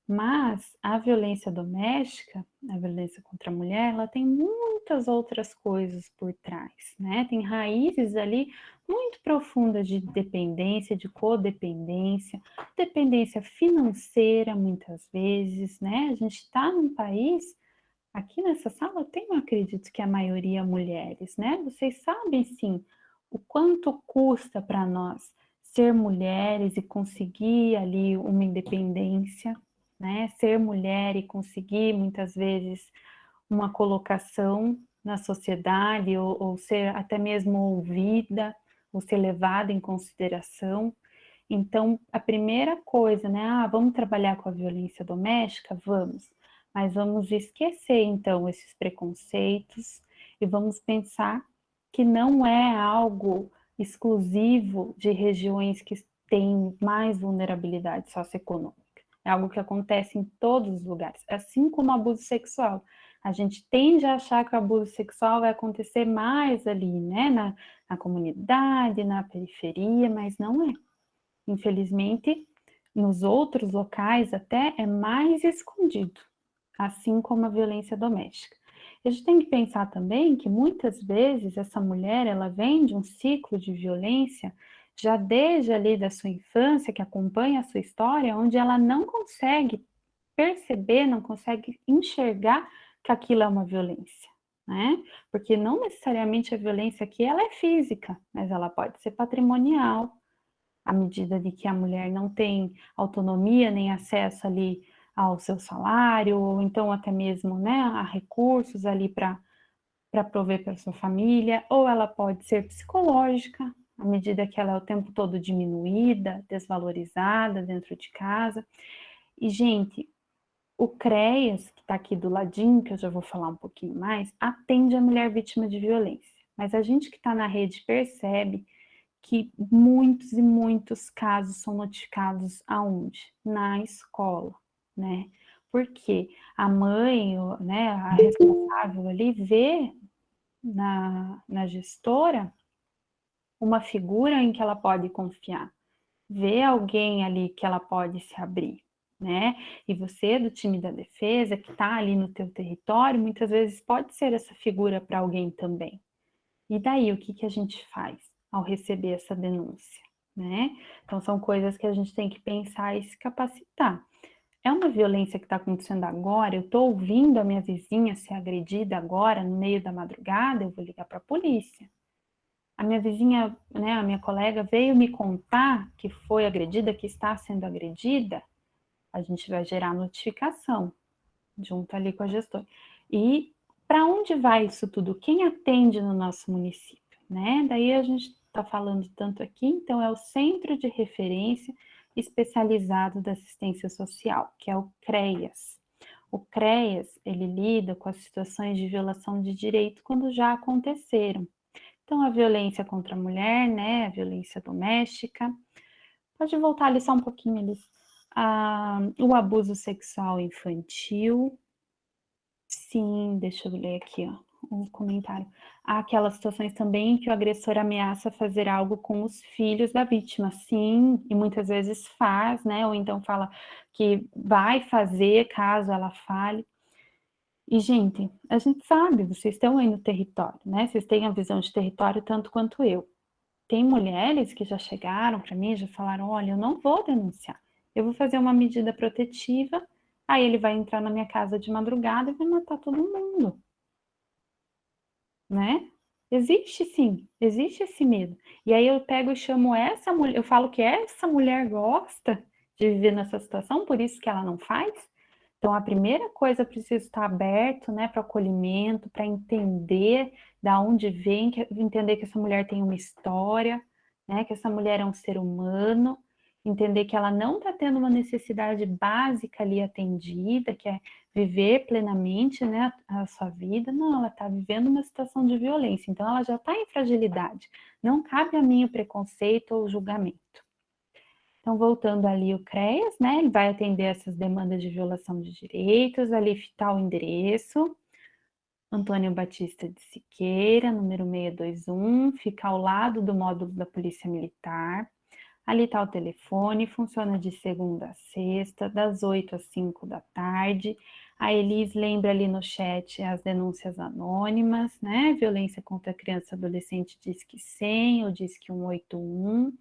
Mas a violência doméstica, a violência contra a mulher, ela tem muitas outras coisas por trás, né? Tem raízes ali muito profundas de dependência, de codependência, dependência financeira, muitas vezes, né? A gente está num país, aqui nessa sala tem, eu acredito que a maioria mulheres, né? Vocês sabem, sim, o quanto custa para nós ser mulheres e conseguir ali uma independência, né? Ser mulher e conseguir muitas vezes uma colocação na sociedade ou ser até mesmo ouvida ou ser levada em consideração. Então, a primeira coisa, né? Ah, vamos trabalhar com a violência doméstica? Vamos. Mas vamos esquecer, então, esses preconceitos e vamos pensar que não é algo exclusivo de regiões que têm mais vulnerabilidade socioeconômica. É algo que acontece em todos os lugares, assim como o abuso sexual. A gente tende a achar que o abuso sexual vai acontecer mais ali, né, na comunidade, na periferia, mas não é. Infelizmente, nos outros locais até é mais escondido, assim como a violência doméstica. A gente tem que pensar também que muitas vezes essa mulher, ela vem de um ciclo de violência já desde ali da sua infância, que acompanha a sua história, onde ela não consegue perceber, não consegue enxergar que aquilo é uma violência, né? Porque não necessariamente a violência aqui ela é física, mas ela pode ser patrimonial, à medida de que a mulher não tem autonomia nem acesso ali ao seu salário, ou então até mesmo, né, a recursos ali para prover para sua família, ou ela pode ser psicológica, à medida que ela é o tempo todo diminuída, desvalorizada dentro de casa. E, gente, o CREAS, que está aqui do ladinho, que eu já vou falar um pouquinho mais, atende a mulher vítima de violência. Mas a gente que está na rede percebe que muitos e muitos casos são notificados aonde? Na escola, né? Porque a mãe, né, a responsável ali, vê na gestora uma figura em que ela pode confiar, vê alguém ali que ela pode se abrir, né? E você do time da defesa que está ali no teu território, muitas vezes pode ser essa figura para alguém também. E daí, o que que a gente faz ao receber essa denúncia, né? Então, são coisas que a gente tem que pensar e se capacitar. É uma violência que está acontecendo agora, eu estou ouvindo a minha vizinha ser agredida agora, no meio da madrugada, eu vou ligar para a polícia. A minha vizinha, né, a minha colega veio me contar que foi agredida, que está sendo agredida, a gente vai gerar notificação, junto ali com a gestora. E para onde vai isso tudo? Quem atende no nosso município, né? Daí a gente está falando tanto aqui, então é o Centro de Referência Especializado da Assistência Social, que é o CREAS. O CREAS, ele lida com as situações de violação de direito quando já aconteceram. Então, a violência contra a mulher, né, a violência doméstica. Pode voltar ali só um pouquinho, Elis. O abuso sexual infantil. Sim, deixa eu ler aqui, ó, um comentário. Há aquelas situações também que o agressor ameaça fazer algo com os filhos da vítima. Sim, e muitas vezes faz, né? Ou então fala que vai fazer caso ela fale. E, gente, a gente sabe, vocês estão aí no território, né? Vocês têm a visão de território tanto quanto eu. Tem mulheres que já chegaram para mim, já falaram, olha, eu não vou denunciar, eu vou fazer uma medida protetiva, aí ele vai entrar na minha casa de madrugada e vai matar todo mundo, né? Existe sim, existe esse medo. E aí eu pego e chamo essa mulher, eu falo que essa mulher gosta de viver nessa situação, por isso que ela não faz. Então, a primeira coisa, precisa estar aberto, né, para o acolhimento, para entender da onde vem, entender que essa mulher tem uma história, né, que essa mulher é um ser humano, entender que ela não está tendo uma necessidade básica ali atendida, que é viver plenamente, né, a sua vida. Não, ela está vivendo uma situação de violência, então ela já está em fragilidade. Não cabe a mim o preconceito ou o julgamento. Então, voltando ali o CREAS, né, ele vai atender essas demandas de violação de direitos, ali está o endereço, Antônio Batista de Siqueira, número 621, fica ao lado do módulo da Polícia Militar. Ali está o telefone, funciona de segunda a sexta, das 8 às 5 da tarde. A Elis lembra ali no chat as denúncias anônimas, né? Violência contra criança e adolescente Disque 100 ou Disque 181,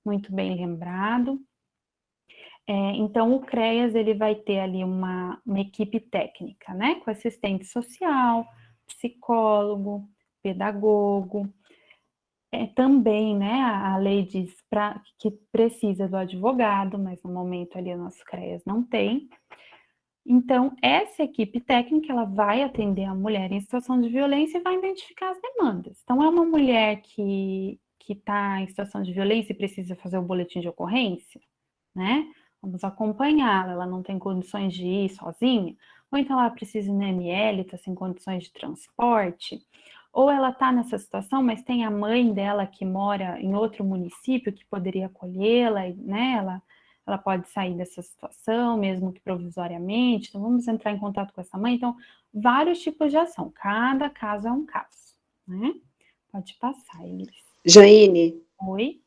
muito bem lembrado. Então, o CREAS ele vai ter ali uma equipe técnica, né? Com assistente social, psicólogo, pedagogo. Também, né, a lei diz que precisa do advogado, mas no momento ali o nosso CREAS não tem. Então, essa equipe técnica, ela vai atender a mulher em situação de violência e vai identificar as demandas. Então, é uma mulher que está em situação de violência e precisa fazer o boletim de ocorrência, né? Vamos acompanhá-la, ela não tem condições de ir sozinha, ou então ela precisa ir no ML, está sem condições de transporte, ou ela está nessa situação, mas tem a mãe dela que mora em outro município que poderia acolhê-la, né? Ela pode sair dessa situação, mesmo que provisoriamente. Então, vamos entrar em contato com essa mãe. Então, vários tipos de ação. Cada caso é um caso, né? Pode passar, Iris. Jaine, Oi?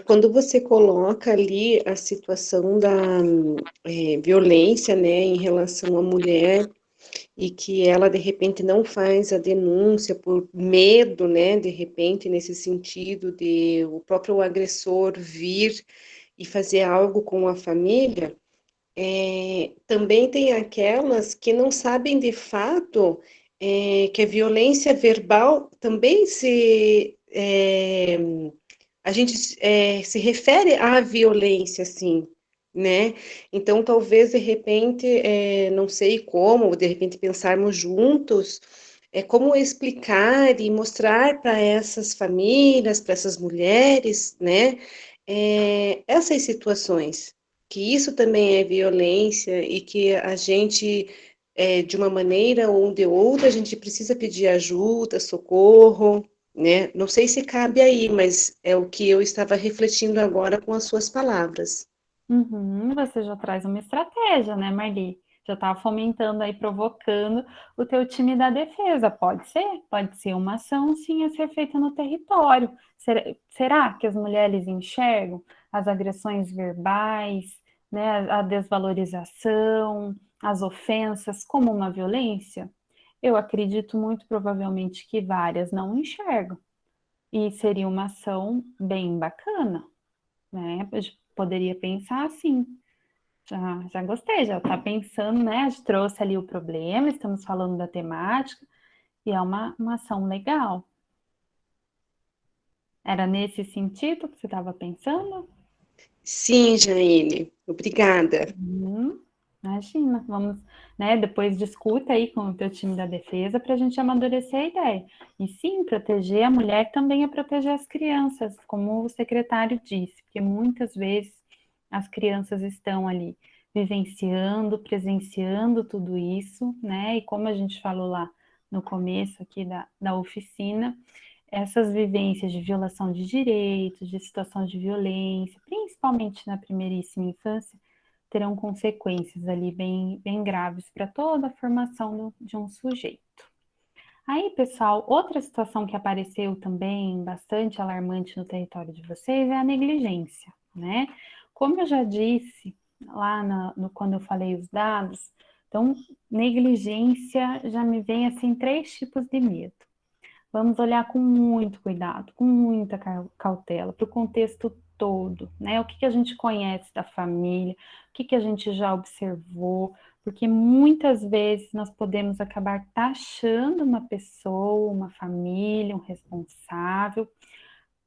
quando você coloca ali a situação da violência, né, em relação à mulher, e que ela, de repente, não faz a denúncia por medo, né, de repente, nesse sentido de o próprio agressor vir e fazer algo com a família, também tem aquelas que não sabem de fato que a violência verbal também a gente se refere à violência, assim, né? Então, talvez, de repente, não sei como, de repente, pensarmos juntos, como explicar e mostrar para essas famílias, para essas mulheres, né, essas situações, que isso também é violência e que a gente, de uma maneira ou de outra, a gente precisa pedir ajuda, socorro, né? Não sei se cabe aí, mas é o que eu estava refletindo agora com as suas palavras. Você já traz uma estratégia, né, Marli? Já está fomentando aí, provocando o teu time da defesa. Pode ser uma ação, sim, a ser feita no território. Será que as mulheres enxergam as agressões verbais, né, a desvalorização, as ofensas como uma violência? Eu acredito muito provavelmente que várias não enxergam. E seria uma ação bem bacana, né? Eu poderia pensar assim. Já gostei, já está pensando, né? A gente trouxe ali o problema, estamos falando da temática, e é uma ação legal. Era nesse sentido que você estava pensando? Sim, Jaine, obrigada. Imagina, vamos, né? Depois discuta aí com o teu time da defesa para a gente amadurecer a ideia. E sim, proteger a mulher também é proteger as crianças, como o secretário disse, porque muitas vezes as crianças estão ali vivenciando, presenciando tudo isso, né? E como a gente falou lá no começo aqui da oficina, essas vivências de violação de direitos, de situação de violência, principalmente na primeiríssima infância, terão consequências ali bem graves para toda a formação de um sujeito. Aí, pessoal, outra situação que apareceu também bastante alarmante no território de vocês é a negligência, né? Como eu já disse lá quando eu falei os dados, então, negligência já me vem assim 3 tipos de medo. Vamos olhar com muito cuidado, com muita cautela, para o contexto todo, né? O que a gente conhece da família, o que a gente já observou, porque muitas vezes nós podemos acabar taxando uma pessoa, uma família, um responsável,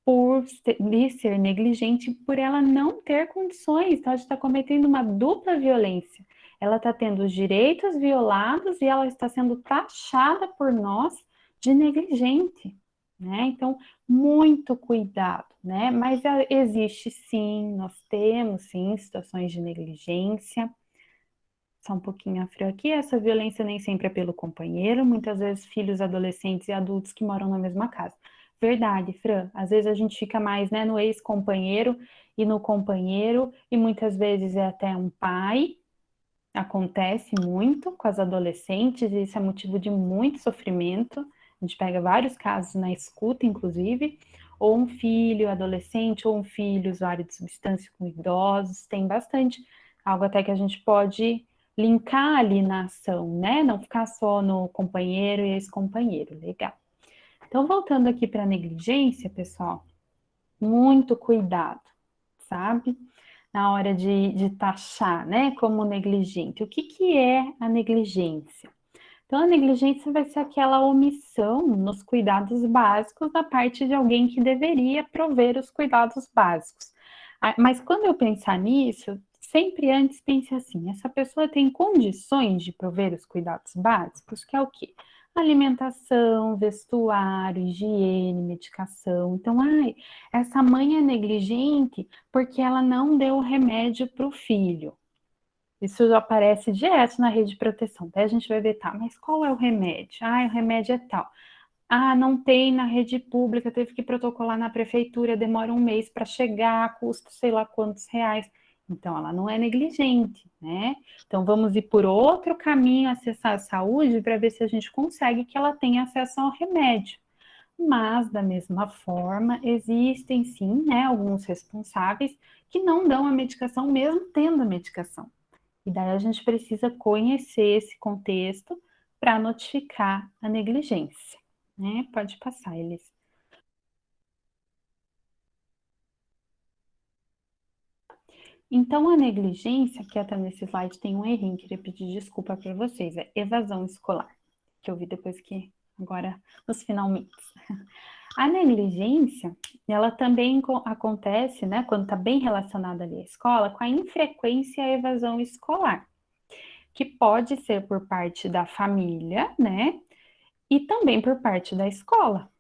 por ser negligente, por ela não ter condições. Então, a gente está cometendo uma dupla violência. Ela está tendo os direitos violados e ela está sendo taxada por nós de negligente, né? Então, muito cuidado, né? Mas existe sim, nós temos sim situações de negligência. Só um pouquinho a frio aqui, essa violência nem sempre é pelo companheiro, muitas vezes filhos, adolescentes e adultos que moram na mesma casa. Verdade, Fran. Às vezes a gente fica mais, né, no ex-companheiro e no companheiro, e muitas vezes é até um pai. Acontece muito com as adolescentes, e isso é motivo de muito sofrimento. A gente pega vários casos na escuta, inclusive, ou um filho adolescente, ou um filho usuário de substância com idosos, tem bastante, algo até que a gente pode linkar ali na ação, né? Não ficar só no companheiro e ex-companheiro, legal. Então, voltando aqui para a negligência, pessoal, muito cuidado, sabe? Na hora de taxar, né, como negligente. O que é a negligência? Então, a negligência vai ser aquela omissão nos cuidados básicos da parte de alguém que deveria prover os cuidados básicos. Mas quando eu pensar nisso, sempre antes pense assim: essa pessoa tem condições de prover os cuidados básicos, que é o quê? Alimentação, vestuário, higiene, medicação. Então, essa mãe é negligente porque ela não deu o remédio para o filho. Isso já aparece direto na rede de proteção. Daí a gente vai ver, tá, mas qual é o remédio? O remédio é tal. Não tem na rede pública, teve que protocolar na prefeitura, demora um mês para chegar, custa sei lá quantos reais. Então, ela não é negligente, né? Então, vamos ir por outro caminho, acessar a saúde, para ver se a gente consegue que ela tenha acesso ao remédio. Mas, da mesma forma, existem sim, né, alguns responsáveis que não dão a medicação, mesmo tendo a medicação. E daí a gente precisa conhecer esse contexto para notificar a negligência, né? Pode passar, Elis. Então, a negligência, que até nesse slide tem um errinho, queria pedir desculpa para vocês, é evasão escolar, que eu vi depois que, agora, nos finalmente. A negligência, ela também acontece, né, quando está bem relacionada ali à escola, com a infrequência à evasão escolar, que pode ser por parte da família, né, e também por parte da escola.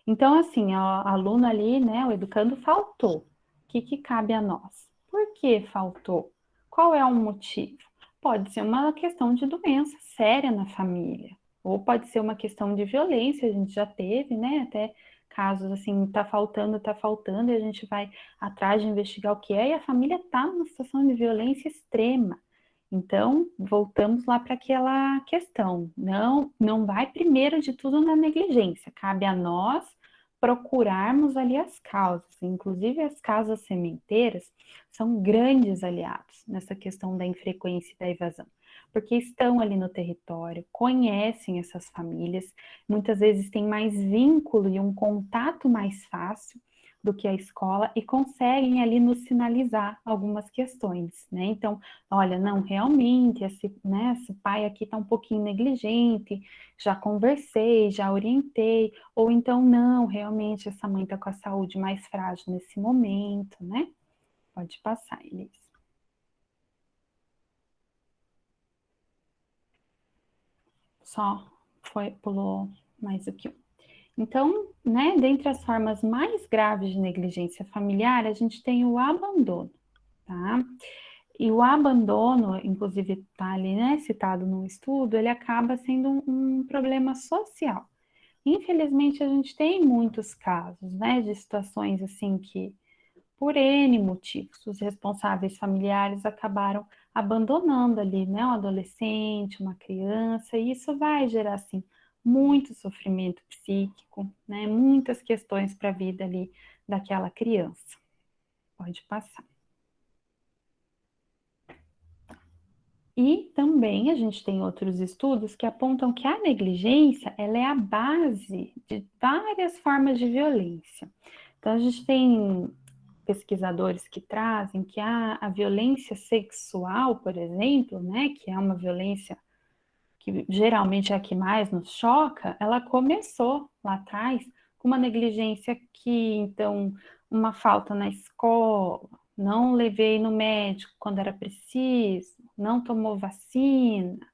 Então, assim, a aluna ali, né, o educando faltou. O que cabe a nós? Por que faltou? Qual é o motivo? Pode ser uma questão de doença séria na família, ou pode ser uma questão de violência, a gente já teve, né, até casos assim, tá faltando, e a gente vai atrás de investigar o que é, e a família tá numa situação de violência extrema. Então, voltamos lá para aquela questão. Não vai primeiro de tudo na negligência. Cabe a nós procurarmos ali as causas. Inclusive, as casas sementeiras são grandes aliados nessa questão da infrequência e da evasão, porque estão ali no território, conhecem essas famílias, muitas vezes têm mais vínculo e um contato mais fácil do que a escola e conseguem ali nos sinalizar algumas questões, né? Então, olha, não, realmente, esse pai aqui está um pouquinho negligente, já conversei, já orientei, ou então, não, realmente, essa mãe está com a saúde mais frágil nesse momento, né? Pode passar, Elis. Só pulou mais do que um. Então, né, dentre as formas mais graves de negligência familiar, a gente tem o abandono, tá? E o abandono, inclusive está ali, né, citado no estudo, ele acaba sendo um problema social. Infelizmente, a gente tem muitos casos, né, de situações assim que, por N motivos, os responsáveis familiares acabaram abandonando ali, né, um adolescente, uma criança, e isso vai gerar, assim, muito sofrimento psíquico, né, muitas questões para a vida ali daquela criança. Pode passar. E também a gente tem outros estudos que apontam que a negligência, ela é a base de várias formas de violência. Então, a gente tem pesquisadores que trazem que a violência sexual, por exemplo, né, que é uma violência que geralmente é a que mais nos choca, ela começou lá atrás com uma negligência que, então, uma falta na escola, não levei no médico quando era preciso, não tomou vacina,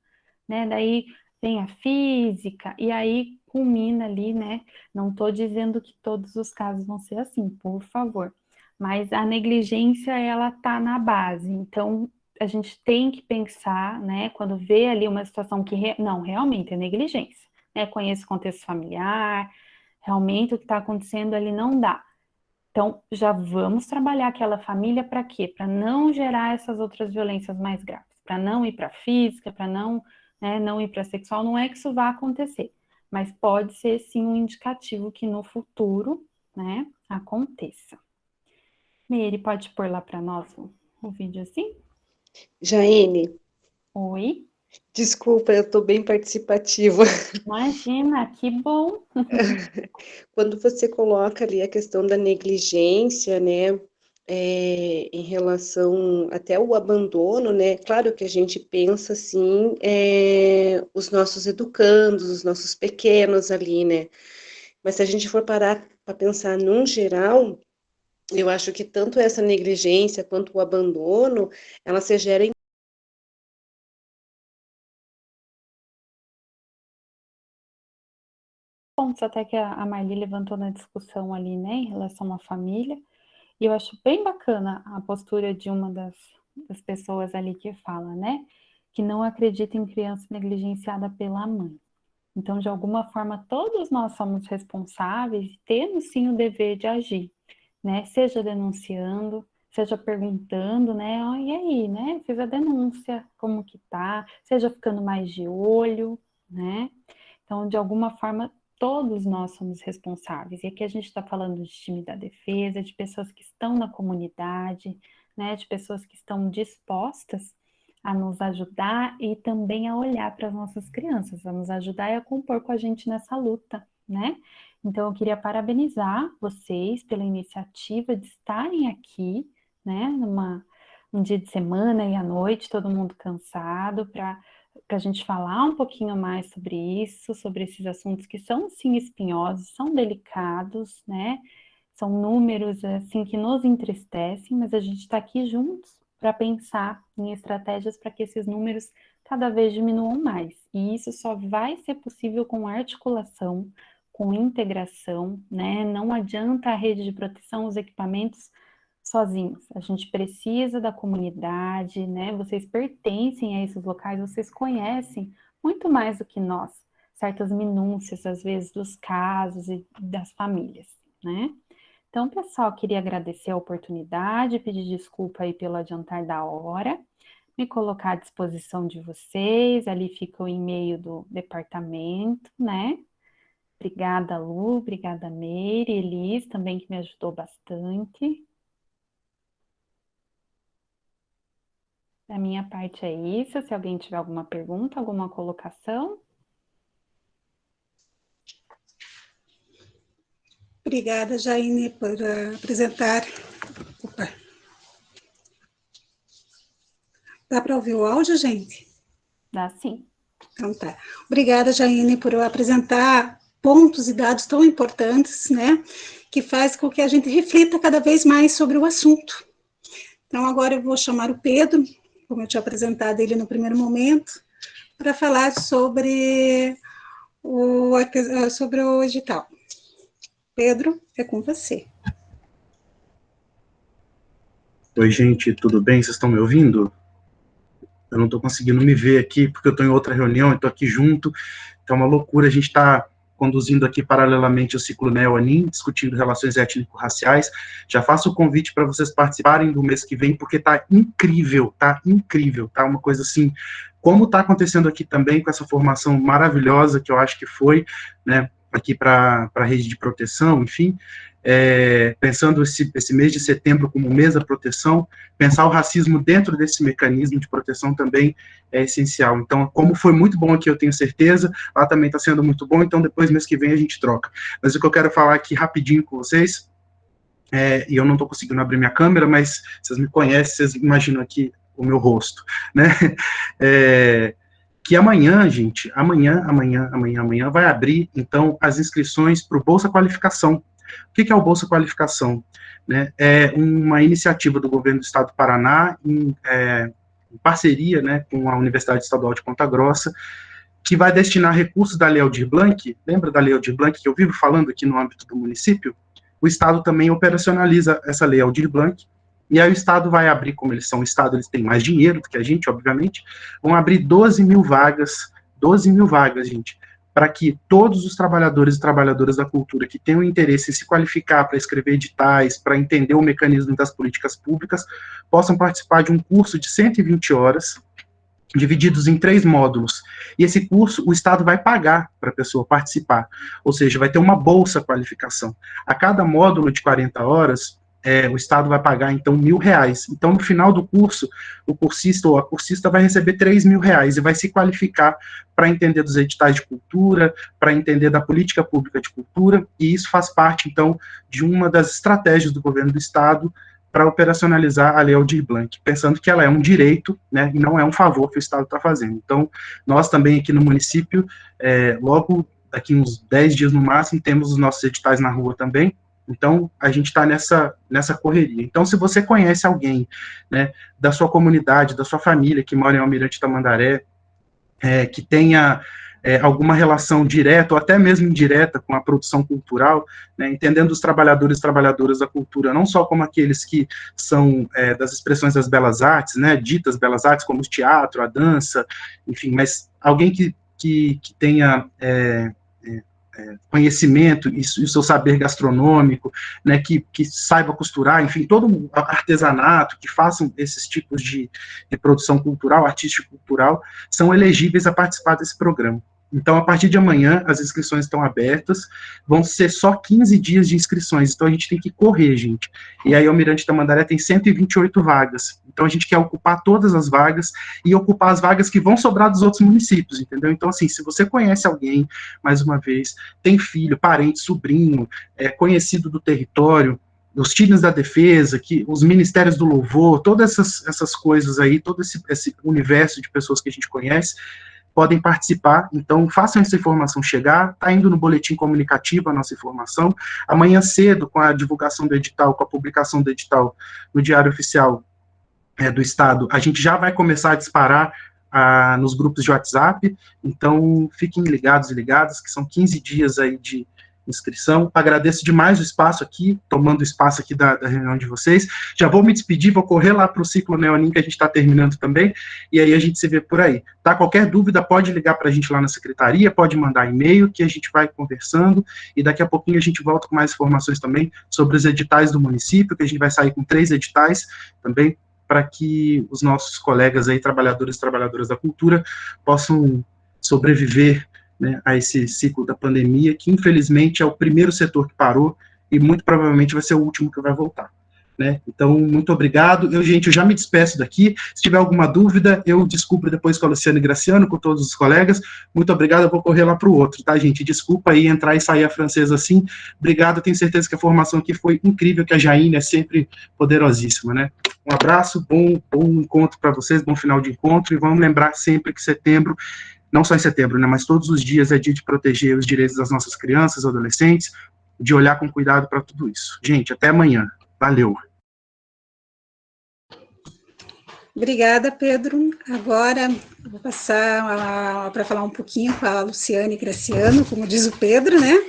né? Daí vem a física, e aí culmina ali, né? Não estou dizendo que todos os casos vão ser assim, por favor. Mas a negligência, ela tá na base. Então, a gente tem que pensar, né? Quando vê ali uma situação que, não, realmente é negligência, né? Conhece o contexto familiar, realmente o que está acontecendo ali não dá. Então, já vamos trabalhar aquela família para quê? Para não gerar essas outras violências mais graves, para não ir para física, para não, né, não ir para sexual. Não é que isso vá acontecer, mas pode ser sim um indicativo que no futuro, né, aconteça. Meire, pode pôr lá para nós o vídeo assim? Jaine, Oi? desculpa, eu estou bem participativa. Imagina, que bom! Quando você coloca ali a questão da negligência, né, em relação até o abandono, né, claro que a gente pensa, assim, os nossos educandos, os nossos pequenos ali, né, mas se a gente for parar para pensar num geral, eu acho que tanto essa negligência quanto o abandono, ela se gera em Pontos até que a Marli levantou na discussão ali, né, em relação à família. E eu acho bem bacana a postura de uma das pessoas ali que fala, né, que não acredita em criança negligenciada pela mãe. Então, de alguma forma, todos nós somos responsáveis e temos sim o dever de agir, né? Seja denunciando, seja perguntando, né? Oh, e aí, né? Fiz a denúncia, como que tá? Seja ficando mais de olho, né? Então, de alguma forma, todos nós somos responsáveis. E aqui a gente está falando de time da defesa, de pessoas que estão na comunidade, né? De pessoas que estão dispostas a nos ajudar e também a olhar para as nossas crianças, a nos ajudar e a compor com a gente nessa luta, né? Então, eu queria parabenizar vocês pela iniciativa de estarem aqui, né, um dia de semana e à noite, todo mundo cansado, para a gente falar um pouquinho mais sobre isso, sobre esses assuntos que são, sim, espinhosos, são delicados, né? São números, assim, que nos entristecem, mas a gente está aqui juntos para pensar em estratégias para que esses números cada vez diminuam mais. E isso só vai ser possível com articulação, com integração, né? Não adianta a rede de proteção, os equipamentos sozinhos. A gente precisa da comunidade, né? Vocês pertencem a esses locais, vocês conhecem muito mais do que nós, certas minúcias, às vezes, dos casos e das famílias, né? Então, pessoal, queria agradecer a oportunidade, pedir desculpa aí pelo adiantar da hora, me colocar à disposição de vocês, ali fica o e-mail do departamento, né? Obrigada, Lu, obrigada, Meire, Elis, também que me ajudou bastante. Da minha parte é isso, se alguém tiver alguma pergunta, alguma colocação. Obrigada, Jaine, por apresentar. Opa. Dá para ouvir o áudio, gente? Dá sim. Então tá. Obrigada, Jaine, por apresentar pontos e dados tão importantes, né, que faz com que a gente reflita cada vez mais sobre o assunto. Então agora eu vou chamar o Pedro, como eu tinha apresentado ele no primeiro momento, para falar sobre o edital. Pedro, é com você. Oi, gente, tudo bem? Vocês estão me ouvindo? Eu não estou conseguindo me ver aqui, porque eu estou em outra reunião, estou aqui junto, então é uma loucura, a gente está conduzindo aqui paralelamente o ciclo NEO-ANIM, discutindo relações étnico-raciais. Já faço o convite para vocês participarem do mês que vem, porque está incrível, tá uma coisa assim, como está acontecendo aqui também, com essa formação maravilhosa, que eu acho que foi, né, aqui para a rede de proteção, enfim, pensando esse mês de setembro como mês da proteção, pensar o racismo dentro desse mecanismo de proteção também é essencial. Então, como foi muito bom aqui, eu tenho certeza, lá também está sendo muito bom, então depois, mês que vem, a gente troca. Mas o que eu quero falar aqui rapidinho com vocês, e eu não estou conseguindo abrir minha câmera, mas vocês me conhecem, vocês imaginam aqui o meu rosto, né? Que amanhã, gente, amanhã vai abrir, então, as inscrições para o Bolsa Qualificação. O que é o Bolsa Qualificação? Né? É uma iniciativa do governo do estado do Paraná, em parceria, né, com a Universidade Estadual de Ponta Grossa, que vai destinar recursos da Lei Aldir Blanc. Lembra da Lei Aldir Blanc que eu vivo falando aqui no âmbito do município? O estado também operacionaliza essa Lei Aldir Blanc, e aí o estado vai abrir, como eles são estado, eles têm mais dinheiro do que a gente, obviamente, vão abrir 12 mil vagas, gente, para que todos os trabalhadores e trabalhadoras da cultura que tenham interesse em se qualificar para escrever editais, para entender o mecanismo das políticas públicas, possam participar de um curso de 120 horas, divididos em 3 módulos. E esse curso, o Estado vai pagar para a pessoa participar, ou seja, vai ter uma bolsa qualificação. A cada módulo de 40 horas, o Estado vai pagar, então, R$1.000. Então, no final do curso, o cursista ou a cursista vai receber R$3.000 e vai se qualificar para entender dos editais de cultura, para entender da política pública de cultura, e isso faz parte, então, de uma das estratégias do governo do Estado para operacionalizar a Lei Aldir Blanc, pensando que ela é um direito, né, e não é um favor que o Estado está fazendo. Então, nós também aqui no município, logo daqui uns 10 dias no máximo, temos os nossos editais na rua também. Então, a gente está nessa correria. Então, se você conhece alguém, né, da sua comunidade, da sua família, que mora em Almirante Tamandaré, que tenha alguma relação direta ou até mesmo indireta com a produção cultural, né, entendendo os trabalhadores e trabalhadoras da cultura, não só como aqueles que são das expressões das belas artes, né, ditas belas artes, como o teatro, a dança, enfim, mas alguém que tenha conhecimento e o seu saber gastronômico, né, que saiba costurar, enfim, todo o artesanato, que façam esses tipos de produção cultural, artístico-cultural, são elegíveis a participar desse programa. Então, a partir de amanhã, as inscrições estão abertas, vão ser só 15 dias de inscrições, então a gente tem que correr, gente. E aí, o Almirante Tamandaré tem 128 vagas, então a gente quer ocupar todas as vagas e ocupar as vagas que vão sobrar dos outros municípios, entendeu? Então, assim, se você conhece alguém, mais uma vez, tem filho, parente, sobrinho, conhecido do território, os times da defesa, os ministérios do louvor, todas essas coisas aí, todo esse universo de pessoas que a gente conhece, podem participar, então façam essa informação chegar, está indo no boletim comunicativo a nossa informação, amanhã cedo, com a divulgação do edital, com a publicação do edital no Diário Oficial do Estado, a gente já vai começar a disparar nos grupos de WhatsApp, então fiquem ligados e ligadas, que são 15 dias aí de inscrição. Agradeço demais o espaço aqui, tomando o espaço aqui da reunião de vocês. Já vou me despedir, vou correr lá para o ciclo Neonim, que a gente está terminando também, e aí a gente se vê por aí. Tá? Qualquer dúvida, pode ligar para a gente lá na secretaria, pode mandar e-mail, que a gente vai conversando, e daqui a pouquinho a gente volta com mais informações também sobre os editais do município, que a gente vai sair com 3 editais também, para que os nossos colegas aí, trabalhadores e trabalhadoras da cultura, possam sobreviver, né, a esse ciclo da pandemia, que infelizmente é o primeiro setor que parou e muito provavelmente vai ser o último que vai voltar, né? Então, muito obrigado. Gente, eu já me despeço daqui. Se tiver alguma dúvida, eu descubro depois com a Luciana e Graciano, com todos os colegas. Muito obrigado, eu vou correr lá para o outro, tá, gente? Desculpa aí entrar e sair a francesa assim. Obrigado, tenho certeza que a formação aqui foi incrível, que a Jaine é sempre poderosíssima, né? Um abraço, bom encontro para vocês, bom final de encontro, e vamos lembrar sempre que setembro, não só em setembro, né, mas todos os dias é dia de proteger os direitos das nossas crianças, adolescentes, de olhar com cuidado para tudo isso. Gente, até amanhã. Valeu. Obrigada, Pedro. Agora, eu vou passar para falar um pouquinho com a Luciane Graciano, como diz o Pedro, né?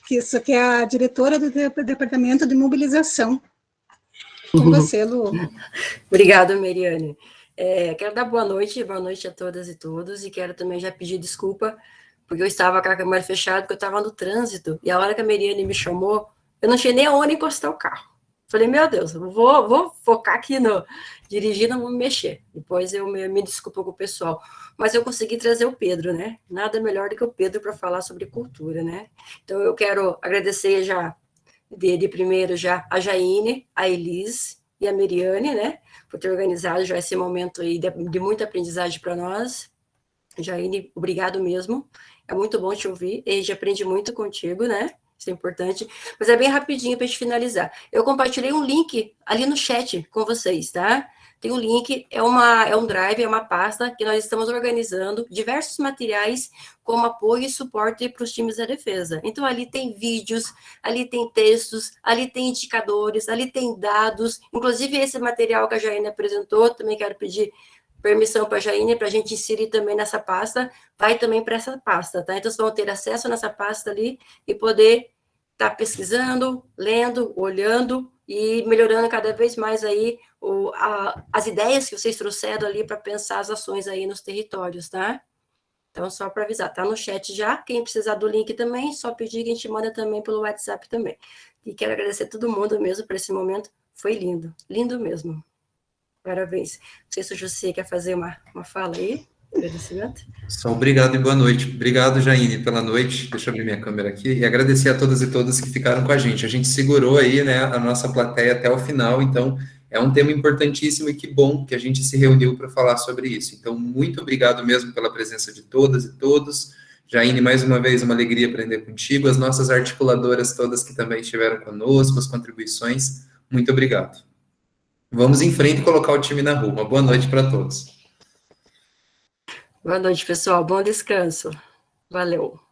Que isso aqui é a diretora do Departamento de Mobilização. Com você, Lu. Obrigada, Mariane. Quero dar boa noite a todas e todos, e quero também já pedir desculpa, porque eu estava com a câmera fechada, porque eu estava no trânsito, e a hora que a Mariane me chamou, eu não tinha nem aonde encostar o carro. Falei, meu Deus, eu vou focar aqui no dirigir, não vou me mexer. Depois eu me desculpo com o pessoal. Mas eu consegui trazer o Pedro, né? Nada melhor do que o Pedro para falar sobre cultura, né? Então eu quero agradecer já, de primeiro já a Jaine, a Elis e a Mariane, né? Por ter organizado já esse momento aí de muita aprendizagem para nós. Jaine, obrigado mesmo. É muito bom te ouvir. A gente aprende muito contigo, né? Isso é importante. Mas é bem rapidinho para a gente finalizar. Eu compartilhei um link ali no chat com vocês, tá? Tem um link, é um drive, é uma pasta que nós estamos organizando diversos materiais como apoio e suporte para os times da defesa. Então, ali tem vídeos, ali tem textos, ali tem indicadores, ali tem dados. Inclusive, esse material que a Jaine apresentou, também quero pedir permissão para a Jaine, para a gente inserir também nessa pasta, vai também para essa pasta, tá? Então, vocês vão ter acesso nessa pasta ali e poder estar pesquisando, lendo, olhando e melhorando cada vez mais aí as ideias que vocês trouxeram ali para pensar as ações aí nos territórios, tá? Então, só para avisar, tá no chat já. Quem precisar do link também, só pedir que a gente manda também pelo WhatsApp também. E quero agradecer a todo mundo mesmo por esse momento. Foi lindo, lindo mesmo. Parabéns. Não sei se o José quer fazer uma fala aí, agradecimento. Só obrigado e boa noite. Obrigado, Jaine, pela noite. Deixa eu abrir minha câmera aqui. E agradecer a todas e todas que ficaram com a gente. A gente segurou aí, né, a nossa plateia até o final, então é um tema importantíssimo e que bom que a gente se reuniu para falar sobre isso. Então, muito obrigado mesmo pela presença de todas e todos. Jaine, mais uma vez, uma alegria aprender contigo. As nossas articuladoras todas que também estiveram conosco, as contribuições, muito obrigado. Vamos em frente e colocar o time na rua. Uma boa noite para todos. Boa noite, pessoal. Bom descanso. Valeu.